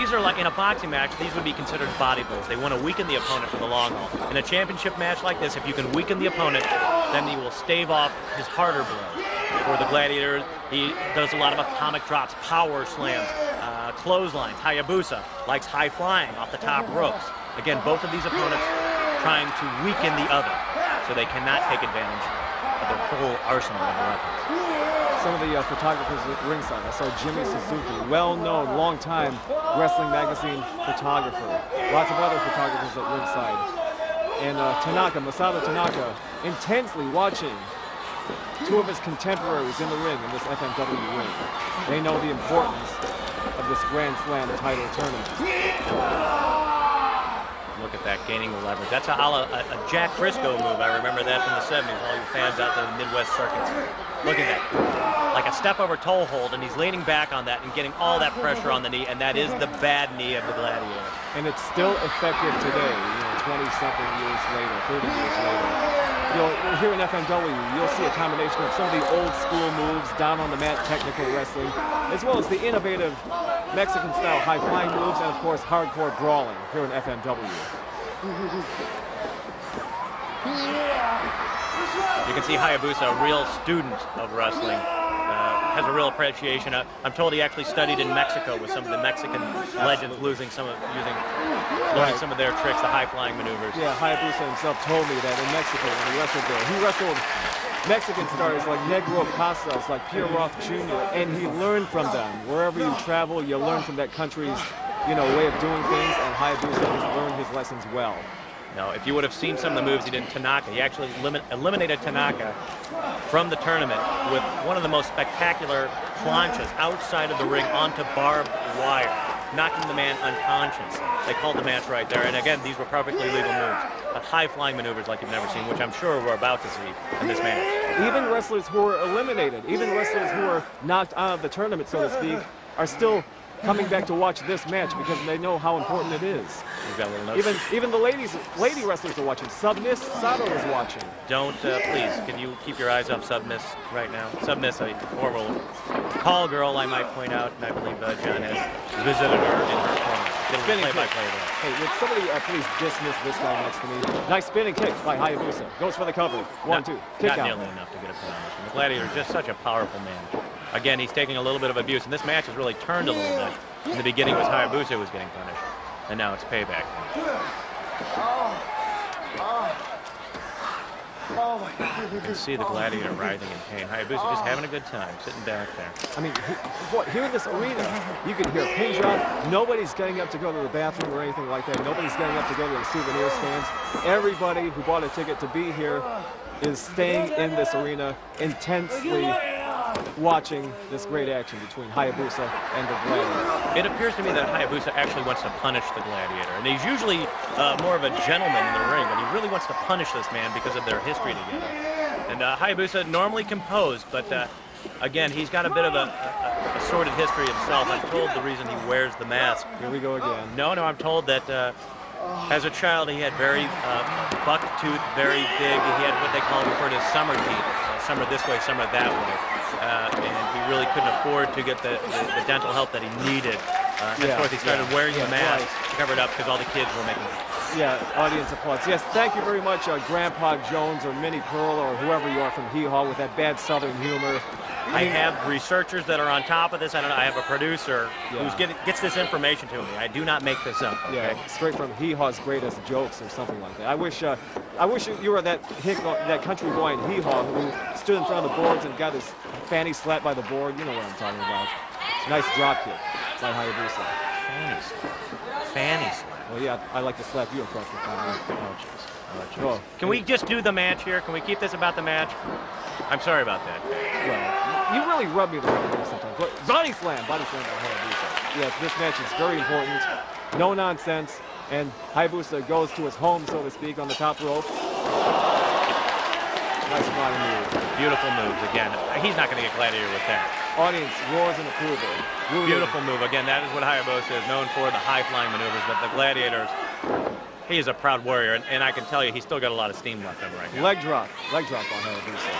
These are like, in a boxing match, these would be considered body blows. They want to weaken the opponent for the long haul. In a championship match like this, if you can weaken the opponent, then he will stave off his harder blows. For the Gladiator, he does a lot of atomic drops, power slams, clotheslines. Hayabusa likes high flying off the top ropes. Again, both of these opponents trying to weaken the other, so they cannot take advantage of their full arsenal of weapons. Some of the photographers at ringside. I saw Jimmy Suzuki, well-known, long-time wrestling magazine photographer. Lots of other photographers at ringside. And Masato Tanaka, intensely watching two of his contemporaries in the ring, in this FMW ring. They know the importance of this Grand Slam title tournament. Look at that, gaining the leverage. That's a Jack Briscoe move. I remember that from the 70s, all you fans out there in the Midwest circuits. Look at that. Like a step over toe hold, and he's leaning back on that and getting all that pressure on the knee, and that is the bad knee of the Gladiator. And it's still effective today, 20-something years later, 30 years later. Here in FMW, you'll see a combination of some of the old school moves, down on the mat technical wrestling, as well as the innovative Mexican-style high-flying moves, and of course hardcore brawling here in FMW. You can see Hayabusa, a real student of wrestling, has a real appreciation. I'm told he actually studied in Mexico with some of the Mexican legends, learning some of their tricks, the high-flying maneuvers. Yeah, Hayabusa himself told me that in Mexico when he wrestled there, he wrestled Mexican stars like Negro Casas, like Pierre Roth Jr., and he learned from them. Wherever you travel, you learn from that country's, way of doing things, and Hayabusa has learned his lessons well. No, if you would have seen some of the moves he did in Tanaka, he actually eliminated Tanaka from the tournament with one of the most spectacular planchas outside of the ring onto barbed wire, knocking the man unconscious. They called the match right there, and again, these were perfectly legal moves. High-flying maneuvers like you've never seen, which I'm sure we're about to see in this match. Even wrestlers who were eliminated, even wrestlers who were knocked out of the tournament, so to speak, are still coming back to watch this match because they know how important it is. We've got a little note. Even the lady wrestlers are watching. Submiss Sato is watching. Don't, please, can you keep your eyes off Submiss right now? Submiss, a former call girl, I might point out, and I believe John has visited her in her corner. Play-by-play there. Hey, would somebody please dismiss this guy next to me? Nice spinning kick by Hayabusa. Goes for the cover. One, two. Kick out. Not nearly enough to get a pin on this one. The Gladiator is just such a powerful man. Again, he's taking a little bit of abuse, and this match has really turned a little bit. In the beginning, it was Hayabusa who was getting punished, and now it's payback. Oh my God. You can see the Gladiator writhing in pain. Hayabusa just having a good time, sitting back there. I mean, here in this arena, you can hear a pin drop. Nobody's getting up to go to the bathroom or anything like that. Nobody's getting up to go to the souvenir stands. Everybody who bought a ticket to be here is staying in this arena, intensely watching this great action between Hayabusa and the Gladiator. It appears to me that Hayabusa actually wants to punish the Gladiator, and he's usually more of a gentleman in the ring, but he really wants to punish this man because of their history together. And Hayabusa normally composed, but again, he's got a bit of a sordid history himself. I'm told the reason he wears the mask. Here we go again. No, I'm told that as a child he had very buck tooth, very big. He had what they refer to as summer teeth. Some are this way, some are that way. And he really couldn't afford to get the dental help that he needed. Henceforth, he started wearing the mask to cover it up because all the kids were making it. Yeah, audience applause. Yes, thank you very much, Grandpa Jones or Minnie Pearl or whoever you are from Hee Haw with that bad Southern humor. I have researchers that are on top of this. I have a producer who gets this information to me. I do not make this up. Okay? Yeah, straight from Hee Haw's greatest jokes or something like that. I wish you were that country boy in Hee Haw who stood in front of the boards and got his fanny slapped by the board. You know what I'm talking about. Nice drop kick by Hayabusa. Fanny slap. Fanny slap. Well, yeah, I like to slap you across the face. Oh, jeez. Oh, can we just do the match here? Can we keep this about the match? I'm sorry about that. Well, you really rub me the wrong way sometimes. But body slam by Hayabusa. Yes, this match is very important. No nonsense. And Hayabusa goes to his home, so to speak, on the top rope. Nice flying move. Beautiful moves again. He's not going to get Gladiator with that. Audience roars in approval. Really beautiful move. Again, that is what Hayabusa is known for, the high-flying maneuvers. But the Gladiators, he is a proud warrior, and I can tell you he's still got a lot of steam left in him right now. Leg drop on Hayabusa.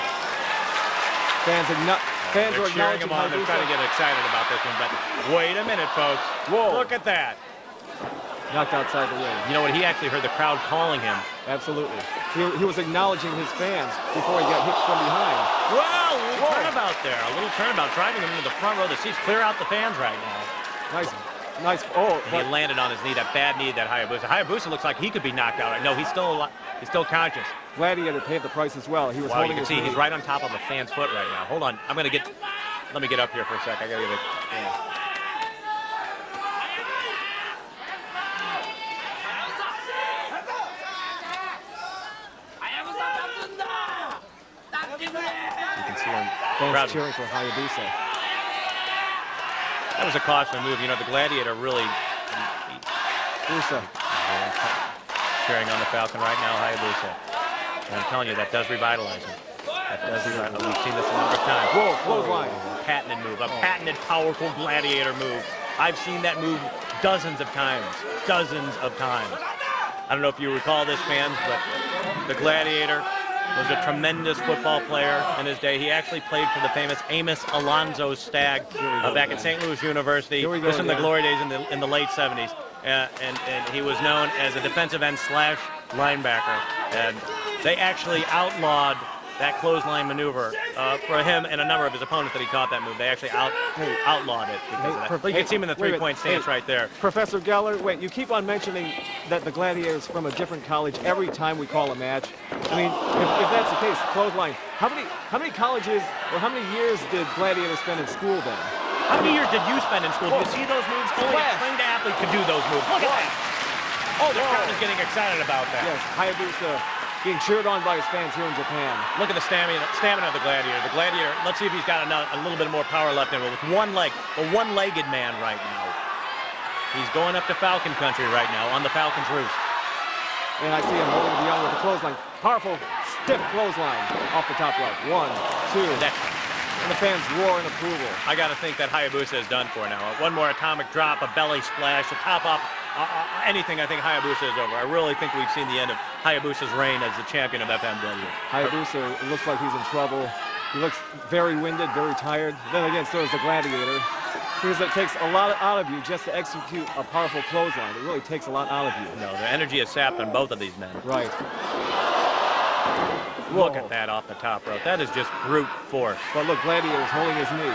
Fans are They're cheering acknowledging him on. They're trying to get excited about this one, but wait a minute, folks. Whoa. Look at that. Knocked outside the ring. You know what? He actually heard the crowd calling him. Absolutely. He was acknowledging his fans before he got hit from behind. Wow, a little turnabout there. A little turnabout, driving him into the front row of the seats. Clear out the fans right now. Nice. Oh, and he landed on his knee, that bad knee, that Hayabusa. Hayabusa looks like he could be knocked out. No, he's still conscious. Gladiator paid the price as well. He was wow, holding you can his see knee. he's right on top of a fan's foot right now. Hold on, let me get up here for a sec. I gotta get it. Yeah. You can see him. Fans cheering for Hayabusa. That was a costly move. You know, the Gladiator really... Busa. Cheering on the Falcon right now, Hayabusa. And I'm telling you, that does revitalize him. That does revitalize him. We've seen this a number of times. Whoa, clothesline. Patented move. A patented, powerful Gladiator move. I've seen that move dozens of times. Dozens of times. I don't know if you recall this, fans, but the Gladiator was a tremendous football player in his day. He actually played for the famous Amos Alonzo Stag back at St. Louis University. This in the glory days in the late 70s. And he was known as a defensive end slash linebacker. And they actually outlawed that clothesline maneuver for him and a number of his opponents that he caught that move. They actually outlawed it because of that. You can see him in the three-point stance right there. Professor Geller, wait, you keep on mentioning that the Gladiator is from a different college every time we call a match. I mean, if that's the case, clothesline, how many colleges or how many years did Gladiator spend in school then? How many years did you spend in school? Do you see those moves? Only a trained athlete could do those moves. Look at that. Oh, the crowd is getting excited about that. Yes, Hayabusa being cheered on by his fans here in Japan. Look at the stamina of the Gladiator. The Gladiator, let's see if he's got a little bit more power left in him with one leg, a one-legged man right now. He's going up to Falcon country right now on the Falcon's roof. And I see him holding the young with a clothesline. Powerful, stiff clothesline off the top rope. 1, 2. And the fans roar in approval. I got to think that Hayabusa is done for now. One more atomic drop, a belly splash, a top off, anything. I think Hayabusa is over. I really think we've seen the end of Hayabusa's reign as the champion of FMW. Hayabusa looks like he's in trouble. He looks very winded, very tired. Then again, so is the Gladiator. Because it takes a lot out of you just to execute a powerful clothesline. It really takes a lot out of you. No, the energy is sapped on both of these men. Right. Look at that off the top rope. That is just brute force. But look, Gladiator is holding his knee.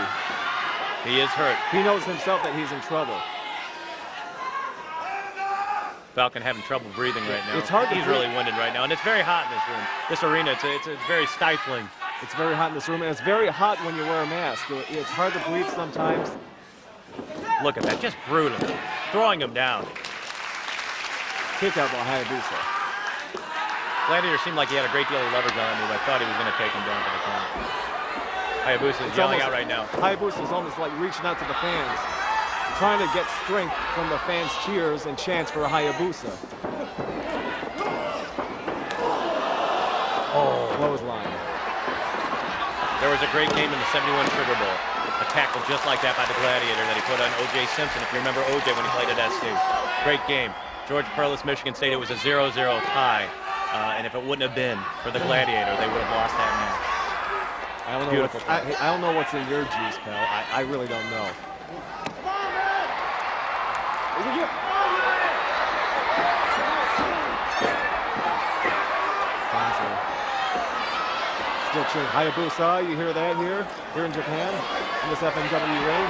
He is hurt. He knows himself that he's in trouble. Falcon having trouble breathing right now. It's hard to He's really winded right now, and it's very hot in this room. This arena, it's very stifling. It's very hot in this room, and it's very hot when you wear a mask. It's hard to breathe sometimes. Look at that, just brutal. Throwing him down. Kick out by Hayabusa. Gladiator seemed like he had a great deal of leverage on him, but I thought he was going to take him down to the ground. Hayabusa is yelling out right now. Hayabusa is almost like reaching out to the fans, trying to get strength from the fans' cheers and chants for Hayabusa. Oh, clothesline. There was a great game in the 71 Sugar Bowl. A tackle just like that by the Gladiator that he put on O.J. Simpson, if you remember O.J. when he played at SC. Great game. George Perlis, Michigan State, it was a 0-0 tie. And if it wouldn't have been for the Gladiator, they would have lost that match. I don't know what's in your juice, pal. I really don't know. Fans are still cheering. Hayabusa, you hear that here in Japan, in this FMW ring?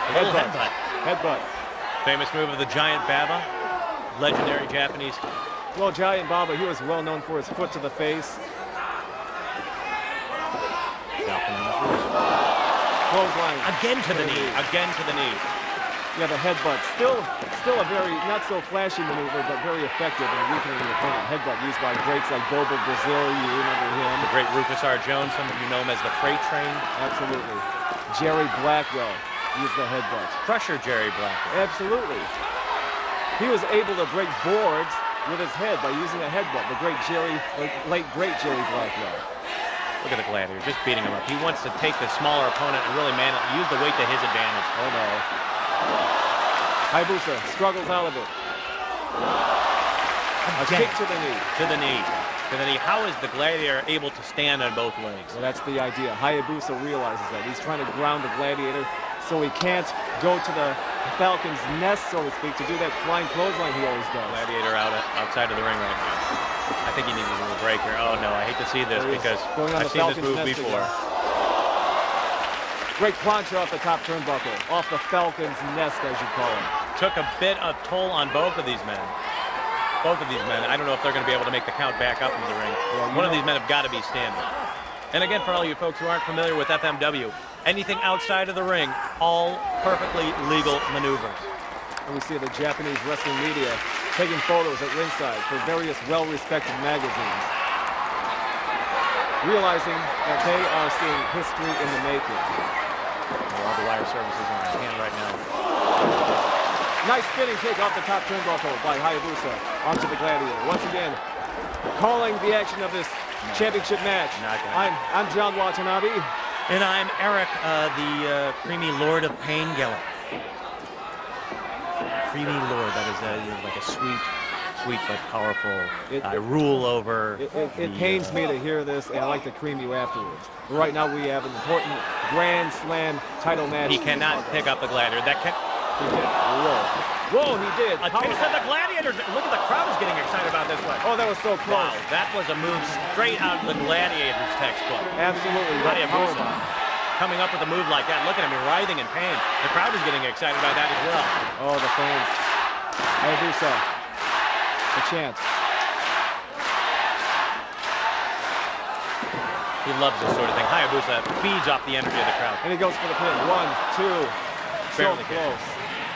A little headbutt. Headbutt. Famous move of the Giant Baba, legendary Japanese. Well, Giant Baba, he was well known for his foot to the face. Clothesline. Again to the knee. Again to the knee. Yeah, the headbutt. Still a very, not so flashy maneuver, but very effective in weakening the opponent. Headbutt used by greats like Bobo Brazil, you remember him. The great Rufus R. Jones, some of you know him as the Freight Train. Absolutely. Jerry Blackwell used the headbutt. Crusher Jerry Blackwell. Absolutely. He was able to break boards with his head by using a headbutt. The late great Jerry Blackwell. Look at the Gladiator, just beating him up. He wants to take the smaller opponent and really use the weight to his advantage. Oh no. Hayabusa struggles out of it. A kick to the knee. To the knee. and then how is the Gladiator able to stand on both legs? Well, that's the idea. Hayabusa realizes that. He's trying to ground the Gladiator so he can't go to the Falcon's nest, so to speak, to do that flying clothesline he always does. Gladiator outside of the ring right now. I think he needs a little break here. Oh, no, I hate to see this because I've seen this move before. Great plancha off the top turnbuckle, off the Falcon's nest, as you call it. Took a bit of toll on both of these men. Both of these men. I don't know if they're going to be able to make the count back up into the ring. Well, one of these men have got to be standing. And again, for all you folks who aren't familiar with FMW, anything outside of the ring, all perfectly legal maneuvers. And we see the Japanese wrestling media taking photos at ringside for various well-respected magazines, realizing that they are seeing history in the making. All the wire services on his hand right now. Nice spinning kick off the top turnbuckle by Hayabusa onto the Gladiator. Once again, calling the action of this championship match. I'm John Watanabe. And I'm Eric, the creamy Lord of Pain Geller. Creamy Lord, that is like a sweet but powerful. I rule over. It pains me to hear this, and I like to cream you afterwards. But right now we have an important Grand Slam title match. He cannot pick up the Gladiator. He did. Whoa, he did. A taste of the Gladiator. Look at the crowd is getting excited about this one. Oh, that was so close. Wow, that was a move straight out of the Gladiator's textbook. Absolutely. Hayabusa coming up with a move like that. Look at him, he's writhing in pain. The crowd is getting excited about that as well. Oh, the fans. Hayabusa. The chant. He loves this sort of thing. Hayabusa feeds off the energy of the crowd. And he goes for the pin. 1, 2. So close.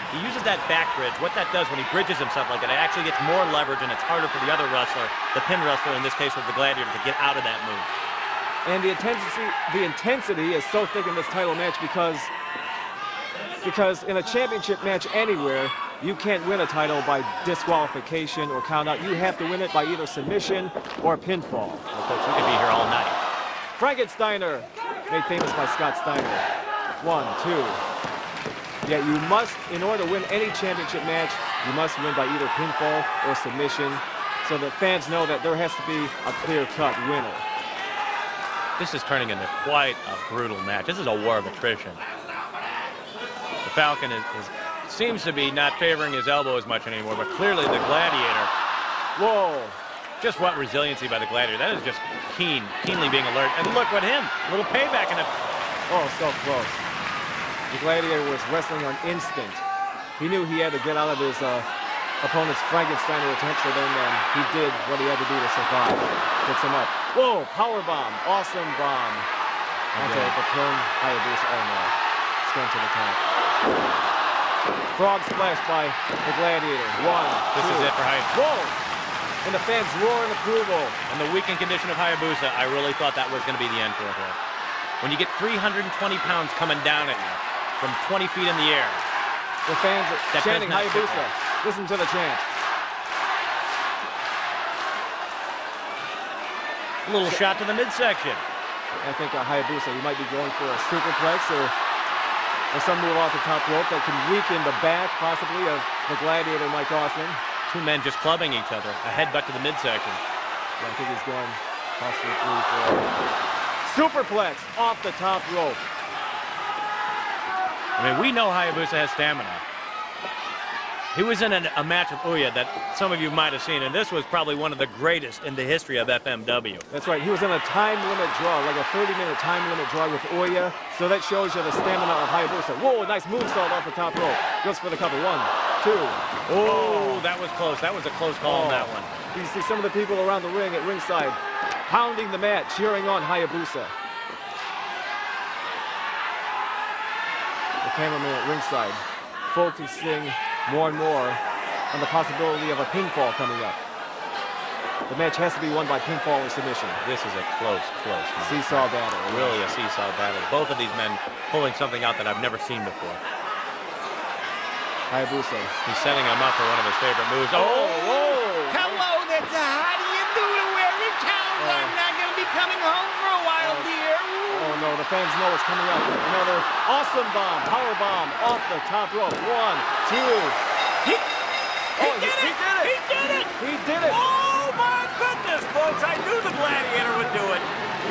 He uses that back bridge. What that does when he bridges himself like that, it actually gets more leverage, and it's harder for the other wrestler, the pin wrestler, in this case with the Gladiator, to get out of that move. And the intensity is so thick in this title match because in a championship match anywhere, you can't win a title by disqualification or count out. You have to win it by either submission or pinfall. Well, folks, we could be here all night. Frankensteiner, made famous by Scott Steiner. 1, 2. Yeah, you must, in order to win any championship match, you must win by either pinfall or submission, so that fans know that there has to be a clear-cut winner. This is turning into quite a brutal match. This is a war of attrition. The Falcon seems to be not favoring his elbow as much anymore, but clearly the Gladiator. Whoa. Just what resiliency by the Gladiator. That is just keenly being alert. And look at him, a little payback in it. Oh, so close. The Gladiator was wrestling on instinct. He knew he had to get out of his opponent's Frankensteiner attempt, so then he did what he had to do to survive. Picks him up. Whoa, power bomb, awesome bomb. Onto the prone Hayabusa. Oh no, it's going to the top. Frog splash by the Gladiator. 1, 2. This is it for Hayabusa. Whoa! And the fans roar in approval. And the weakened condition of Hayabusa, I really thought that was going to be the end for it. When you get 320 pounds coming down at you from 20 feet in the air. The fans are chanting Hayabusa. Listen to the chant. A little shot to the midsection. I think Hayabusa, you might be going for a superplex or some move off the top rope that can weaken the back, possibly, of the Gladiator, Mike Austin. Two men just clubbing each other. A headbutt to the midsection. Yeah, I think he's going possibly 3, 4. Superplex off the top rope. I mean, we know Hayabusa has stamina. He was in a match with Ouya that some of you might have seen, and this was probably one of the greatest in the history of FMW. That's right. He was in a time limit draw, like a 30-minute time limit draw with Ouya. So that shows you the stamina of Hayabusa. Whoa, nice moonsault off the top rope. Goes for the cover. 1, 2. Oh, that was close. That was a close call on that one. You see some of the people around the ring at ringside pounding the mat, cheering on Hayabusa. The cameraman at ringside focusing more and more on the possibility of a pinfall coming up. The match has to be won by pinfall or submission. This is a close match. Seesaw battle. Really a seesaw battle. Both of these men pulling something out that I've never seen before. Hayabusa. He's setting him up for one of his favorite moves. Oh! Whoa! Hello, that's how do you do to where it counts? I'm not going to be coming home for a while, dear. Oh no, the fans know it's coming up. Another awesome bomb, power bomb off the top rope. 1, 2. He did it! He did it! Oh my goodness, folks! folks. I knew the Gladiator would do it.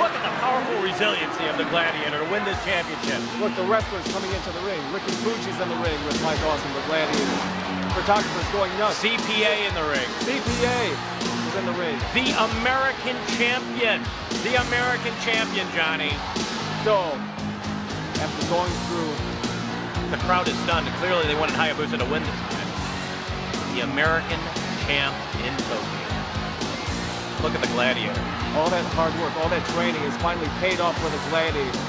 Look at the powerful resiliency of the Gladiator to win this championship. Look, the wrestlers coming into the ring. Ricky Fuji's in the ring with Mike Awesome, the Gladiator. Photographers going nuts. CPA in the ring. CPA is in the ring. The American champion. The American champion, Johnny. So, after going through... The crowd is stunned. Clearly, they wanted Hayabusa to win this match. The American champ in Tokyo. Look at the Gladiator. All that hard work, all that training is finally paid off for the Gladiator.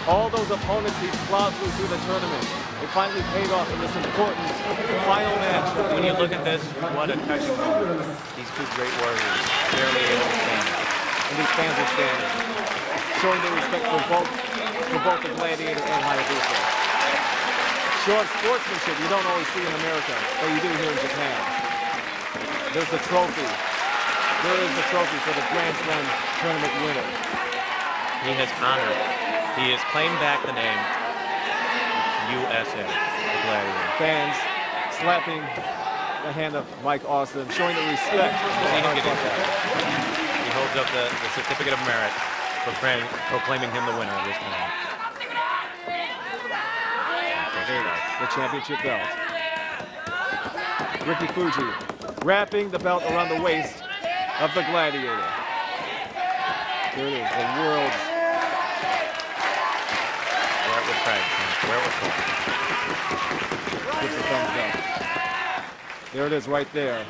All those opponents he plowed through the tournament, it finally paid off in this important final match. When you look at this, what a touching moment. These two great warriors barely able to stand. And these fans are standing, showing their respect for both the Gladiator and Hayabusa. Short sportsmanship you don't always see in America, but you do here in Japan. There's the trophy. There is the trophy for the Grand Slam tournament winner. He has honored, he has claimed back the name USA, the Gladiator. Fans slapping the hand of Mike Awesome, showing the respect. See him get into that. He holds up the certificate of merit for proclaiming him the winner of this match. The championship belt. Ricky Fuji wrapping the belt around the waist of the Gladiator. Here it is, the world's... Where it was Craig, where it was called. Gives the thumbs up. There it is right there,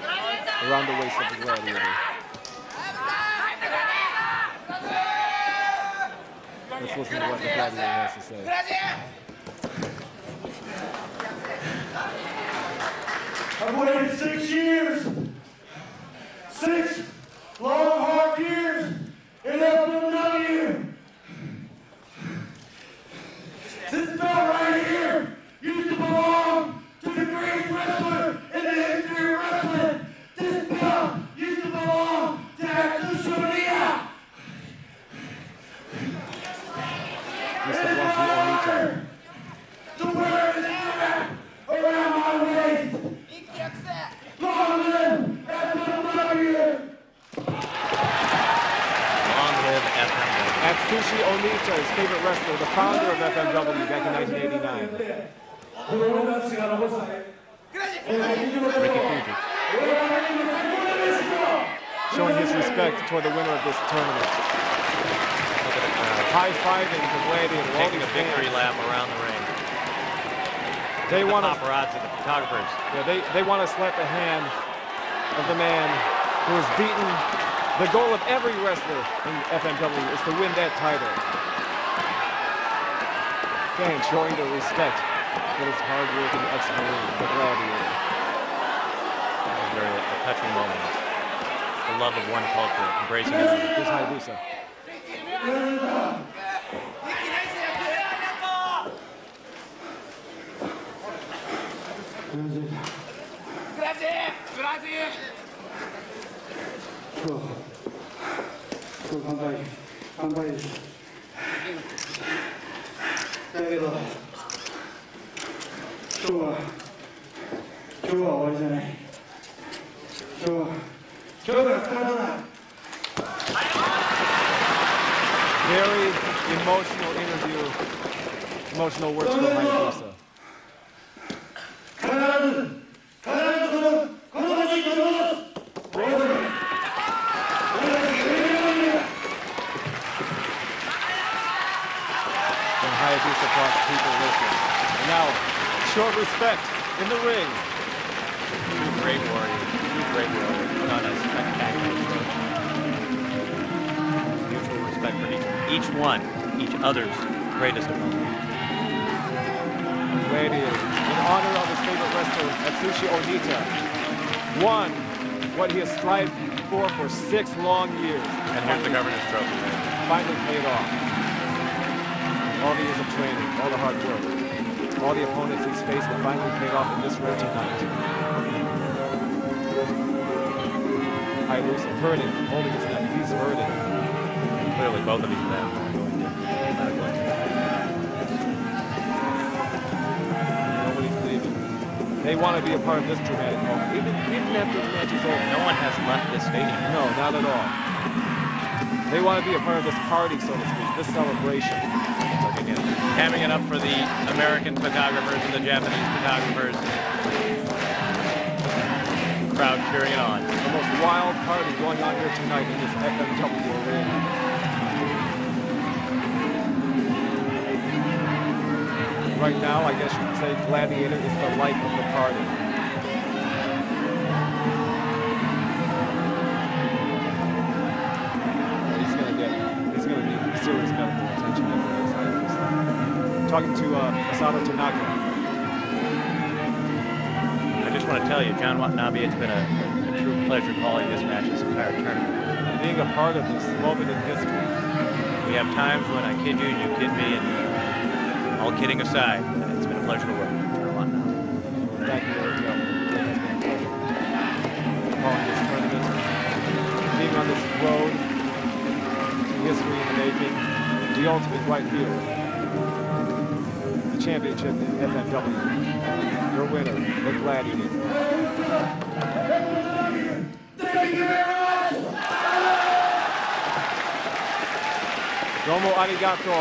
around the waist of the Gladiator. Let's listen to what the Gladiator has to say. I've waited 6 years. 6 long, hard years in FMW. This belt right here used to belong to the greatest wrestler in the history of wrestling. This belt used to belong to Atsushi Onita. The winner is back around my waist. Long live FMW! Long live FMW. Atsushi Onita, his favorite wrestler, the founder of FMW back in 1989. Ricky Fuji. Showing his respect toward the winner of this tournament. Look at the crowd. High-fiving the Gladiator. Taking a victory lap around the ring. They want the paparazzi, the photographers. Yeah, they want to slap the hand of the man who has beaten the goal of every wrestler in FMW is to win that title. Fans showing their respect for his hard work and ex-Marine, the Gladiator. A touching moment. The love of one culture, embracing another. Here's Hayabusa. Grazie! 今日乾杯です。だけど今日は終わりじゃない。今日がスタートだ。Very emotional interview, emotional words from Hayabusa. Hayabusa talks, people listen. And now, short respect in the ring. Two great warriors. Put on a spectacular show. Mutual respect for each one, each other's greatest opponent. Gladiator, in honor of his favorite wrestler, Atsushi Onita, won what he has strived for 6 long years. And here's the governor's trophy. Finally paid off. All the years of training, all the hard work, all the opponents he's faced have finally paid off in this ring tonight. Hayabusa hurting, holding his neck. He's hurting. Clearly, both of these men are going to medical Nobody's leaving. They want to be a part of this dramatic moment. Even after the match is over. No one has left this stadium. No, not at all. They want to be a part of this party, so to speak, this celebration. Like again, hamming it up for the American photographers and the Japanese photographers. Crowd cheering it on. The most wild party going on here tonight in this FMW arena. Right now, I guess you could say Gladiator is the life of the party. He's gonna need serious medical attention after this. Talking to Asano Tanaka. I just want to tell you, John Watanabe, it's been a true pleasure calling this match this entire tournament. Being a part of this moment in history. We have times when I kid you and you kid me, and all kidding aside, it's been a pleasure to work with John Watanabe. Thank you, Eric. Calling this tournament, being on this road to history in the making, the ultimate right here. The championship in FMW. Your winner, the Gladiator. Thank you very much! Domo arigato.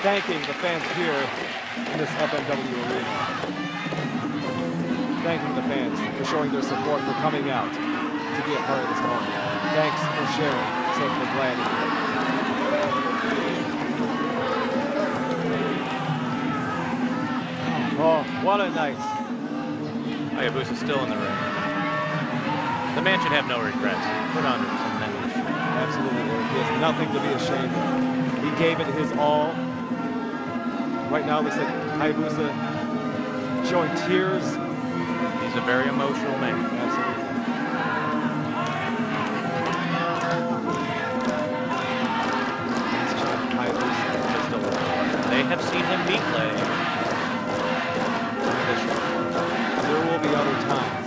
Thanking the fans here in this FMW arena. Thanking the fans for showing their support, for coming out to be a part of this moment. Thanks for sharing, says the Gladiator. Oh, what a night. Hayabusa's still in the ring. The man should have no regrets. Put on some match. Absolutely, Eric. He has nothing to be ashamed of. He gave it his all. Right now, looks like Hayabusa showing tears. He's a very emotional man. Absolutely. Hayabusa. They have seen him beat Gladiator. There will be other times.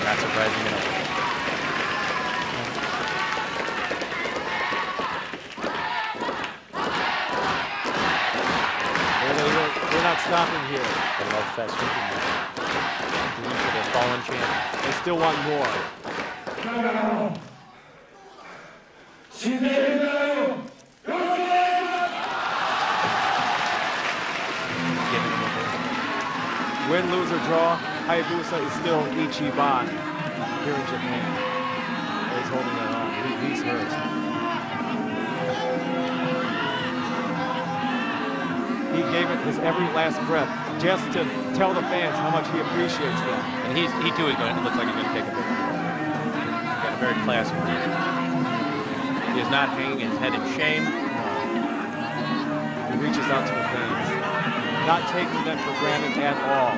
Not surprising at all. We're not stopping here. The love fest. For the fallen champions. They still want more. Win, lose, or draw, Hayabusa is still Ichiban here in Japan. He's holding that on. He's hurt. He gave it his every last breath just to tell the fans how much he appreciates them. And he too is going to look like he's going to take a big one. He's got a very classy man. He is not hanging his head in shame. He reaches out to the fans, not taking them for granted at all.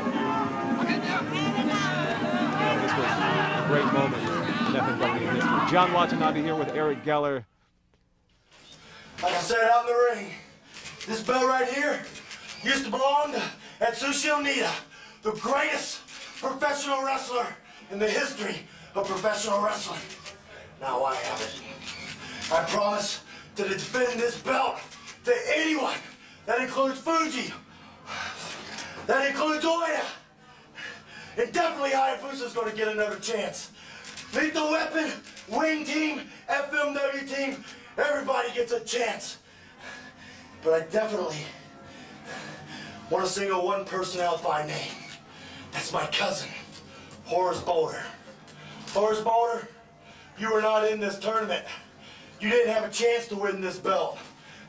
This was a great moment in FMW history. John Watanabe here with Eric Geller. Like I said out in the ring, this belt right here used to belong to Atsushi Onita, the greatest professional wrestler in the history of professional wrestling. Now I have it. I promise to defend this belt to anyone. That includes Fuji. That includes Oya. And definitely Hayabusa's going to get another chance. Lethal Weapon, Wing Team, FMW Team, everybody gets a chance. But I definitely want to single one person out by name. That's my cousin, Horace Boulder. Horace Boulder, you were not in this tournament. You didn't have a chance to win this belt.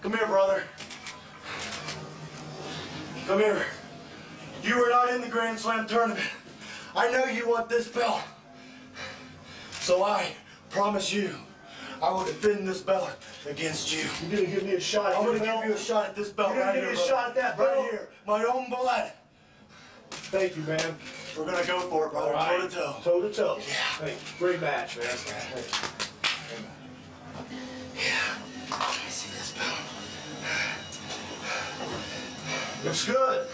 Come here, brother. Come here. You were not in the Grand Slam tournament. I know you want this belt. So I promise you, I will defend this belt against you. You're gonna give me a shot at this belt? I'm gonna give you a shot at this belt right here. You're gonna give me a shot at that belt? Right here. My own blood. Thank you, man. We're gonna go for it, brother. Right. Toe to toe. Toe to toe. Yeah. Hey, great match, man. Hey. Yeah. Let me see this belt. Looks good.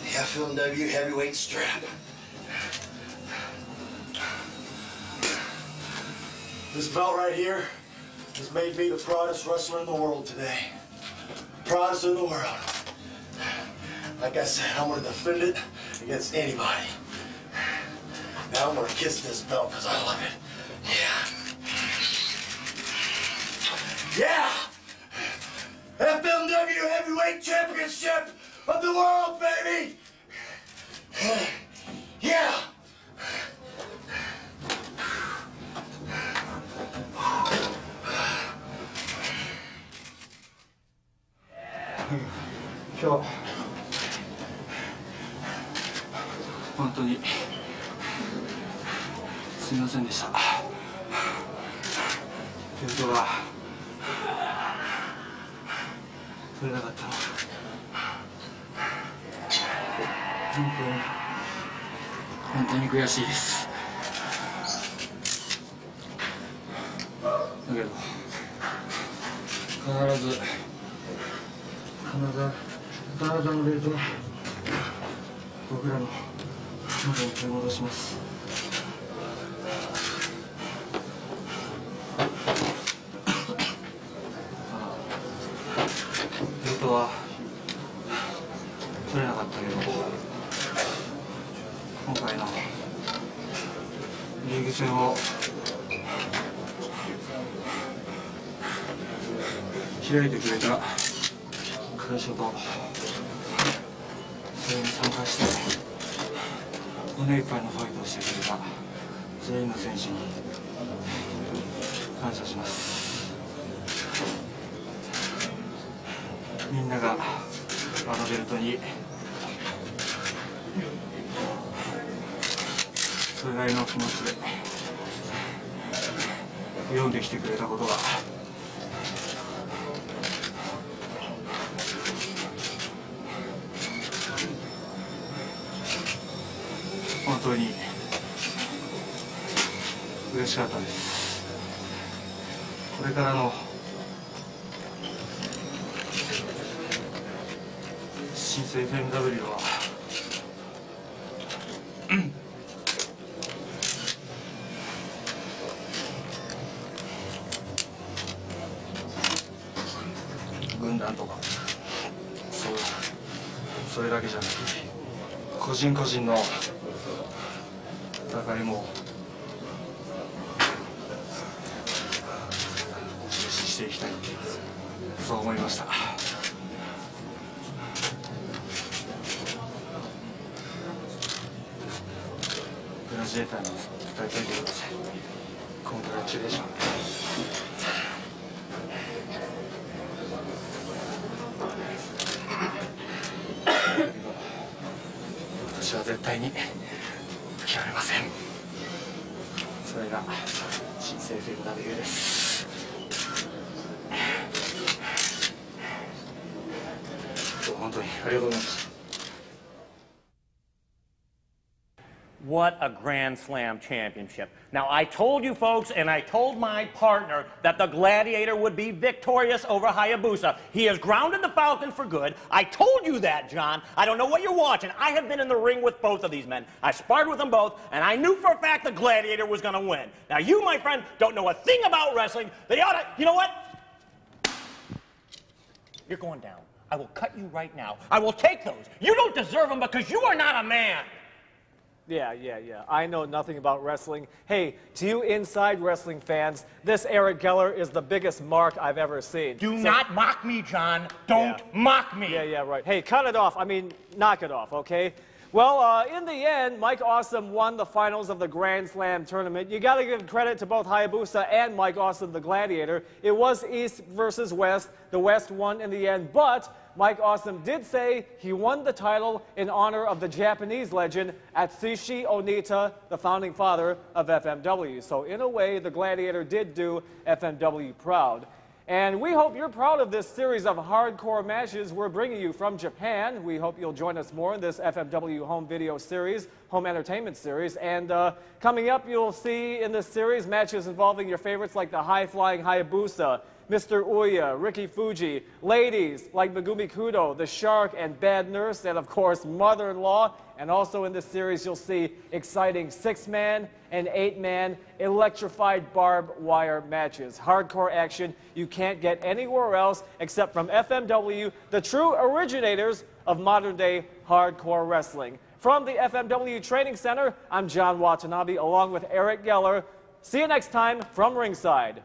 The FMW heavyweight strap. This belt right here has made me the proudest wrestler in the world today. Proudest in the world. Like I said, I'm gonna defend it against anybody. Now I'm gonna kiss this belt because I love it. Yeah. Yeah! FMW Heavyweight Championship of the world, baby! Yeah!今日本当にすみませんでした。ベルトが取れなかったの本当に悔しいです。だけど必ず体のベルトを僕らの元に取り戻します。ベルトは取れなかったけど今回のリーグ戦を開いてくれた会社とそれに参加して胸いっぱいのファイトをしてくれた全員の選手に感謝します。みんながあのベルトにそれなりの気持ちで挑んできてくれたことが本当に嬉しかったです。これからの新生 FMW は軍団とかそれだけじゃなくて個人個人の戦いも重視していきたい、そう思いました。グラジエーターに伝えておいてください。コングラチュレーション。私は絶対に諦めません。それが新生 FMW です。本当にありがとうございました。What a Grand Slam championship. Now, I told you folks, and I told my partner, that the Gladiator would be victorious over Hayabusa. He has grounded the Falcon for good. I told you that, John. I don't know what you're watching. I have been in the ring with both of these men. I sparred with them both, and I knew for a fact the Gladiator was going to win. Now, you, my friend, don't know a thing about wrestling. They ought to, you know what? You're going down. I will cut you right now. I will take those. You don't deserve them because you are not a man. Yeah. I know nothing about wrestling. Hey, to you inside wrestling fans, this Eric Geller is the biggest mark I've ever seen. Do not mock me, John. Don't mock me. Yeah, right. Hey, cut it off. I mean, knock it off, okay? Well, in the end, Mike Awesome won the finals of the Grand Slam tournament. You got to give credit to both Hayabusa and Mike Awesome, the Gladiator. It was East versus West. The West won in the end, but Mike Awesome did say he won the title in honor of the Japanese legend Atsushi Onita, the founding father of FMW. So in a way, the Gladiator did do FMW proud. And we hope you're proud of this series of hardcore matches we're bringing you from Japan. We hope you'll join us more in this FMW home video series, home entertainment series. And coming up, you'll see in this series matches involving your favorites like the high-flying Hayabusa, Mr. Uya, Ricky Fuji, ladies like Megumi Kudo, the Shark, and Bad Nurse, and of course, Mother-in-Law. And also in this series, you'll see exciting 6-man and 8-man electrified barbed wire matches. Hardcore action you can't get anywhere else except from FMW, the true originators of modern-day hardcore wrestling. From the FMW Training Center, I'm John Watanabe along with Eric Geller. See you next time from ringside.